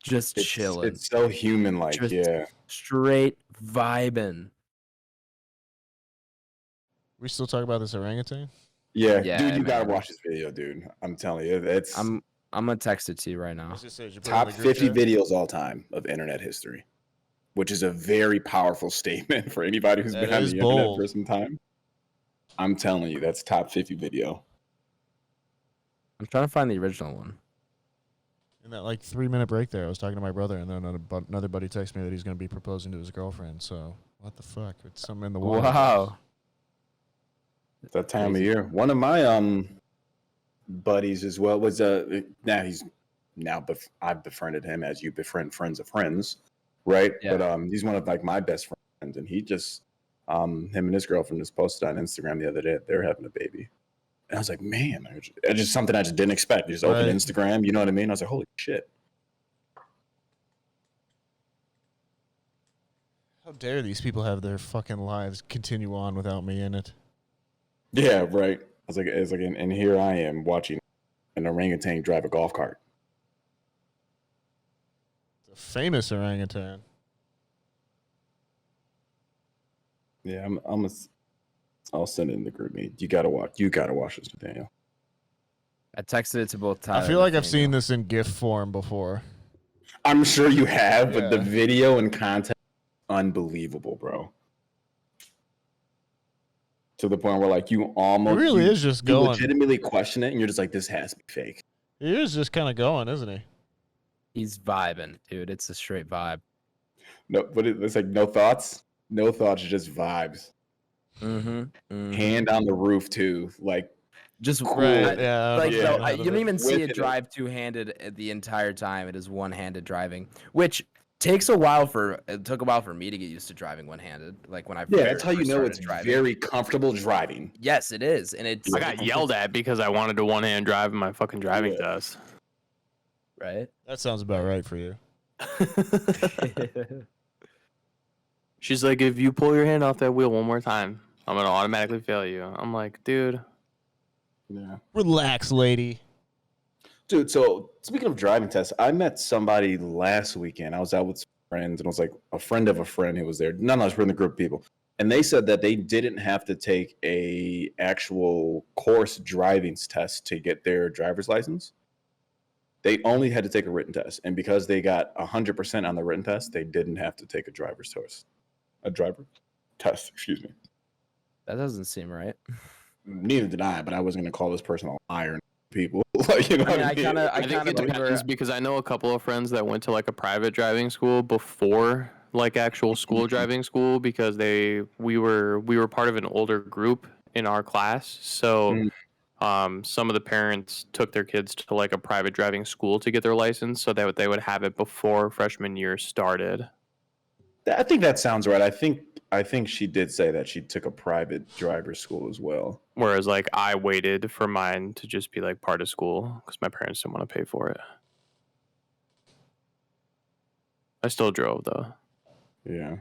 Just chilling. It's so human like, Just yeah. straight vibing. We still talk about this orangutan? Yeah, Yeah, dude, you gotta man. watch this video, dude. I'm telling you, it's I'm gonna text it to you right now. Let's just say, did you put it top in the group 50 chat? videos all time of internet history, which is a very powerful statement for anybody who's That been on is the bold. internet for some time. I'm telling you, that's top 50 video. I'm trying to find the original one. In that like 3-minute break there, I was talking to my brother, and then another buddy texted me that he's going to be proposing to his girlfriend. So what the fuck? It's something in the water. Wow. It's that time Crazy. of year. One of my buddies as well was I've befriended him as you befriend friends of friends, right? Yeah. But he's one of like my best friends, and he just him and his girlfriend just posted on Instagram the other day that they're having a baby. And I was like, man, it's just something I just didn't expect. You just open Right. Instagram, you know what I mean? I was like, holy shit. How dare these people have their fucking lives continue on without me in it? Yeah, right. It's like, and here I am watching an orangutan drive a golf cart. It's a famous orangutan. Yeah, I'll send it in the group meet. You gotta watch this, Nathaniel. I texted it to both Tyler. I feel like and I've seen Nathaniel. this in GIF form before. I'm sure you have, but the Yeah. video and content, unbelievable, bro. To the point where like you almost It really you, is just you going. legitimately question it, and you're just like, this has to be fake. He is just kind of going, isn't he? He's vibing, dude. It's a straight vibe. No, but it's like no thoughts, just vibes. Mm-hmm. Hand on the roof too, like Just Cool. Right. Yeah. like Yeah. no, you don't even see With it it. drive two-handed the entire time. It is one-handed driving, which takes a while it took a while for me to get used to driving one-handed. Like when I yeah, that's how you first know started it's driving. very comfortable driving. Yes, it is, and it's I got yelled at because I wanted to one-hand drive in my fucking driving Yeah. test. right. That sounds about right for you. She's like, if you pull your hand off that wheel one more time, I'm gonna automatically fail you. I'm like, dude. Yeah. Relax, lady. Dude, so speaking of driving tests, I met somebody last weekend. I was out with some friends, and it was like a friend of a friend who was there. None of us were in the group of people. And they said that they didn't have to take a actual course driving test to get their driver's license. They only had to take a written test. And because they got 100% on the written test, they didn't have to take a driver test, excuse me. That doesn't seem right. Neither did I, but I wasn't going to call this person a liar. People, like, you know, I mean, what I kind of, I think it depends because I know a couple of friends that went to like a private driving school before like actual school driving school because we were part of an older group in our class. So some of the parents took their kids to like a private driving school to get their license so that they would have it before freshman year started. I think that sounds right. I think she did say that she took a private driver's school as well. Whereas like I waited for mine to just be like part of school because my parents didn't want to pay for it. I still drove though. Yeah.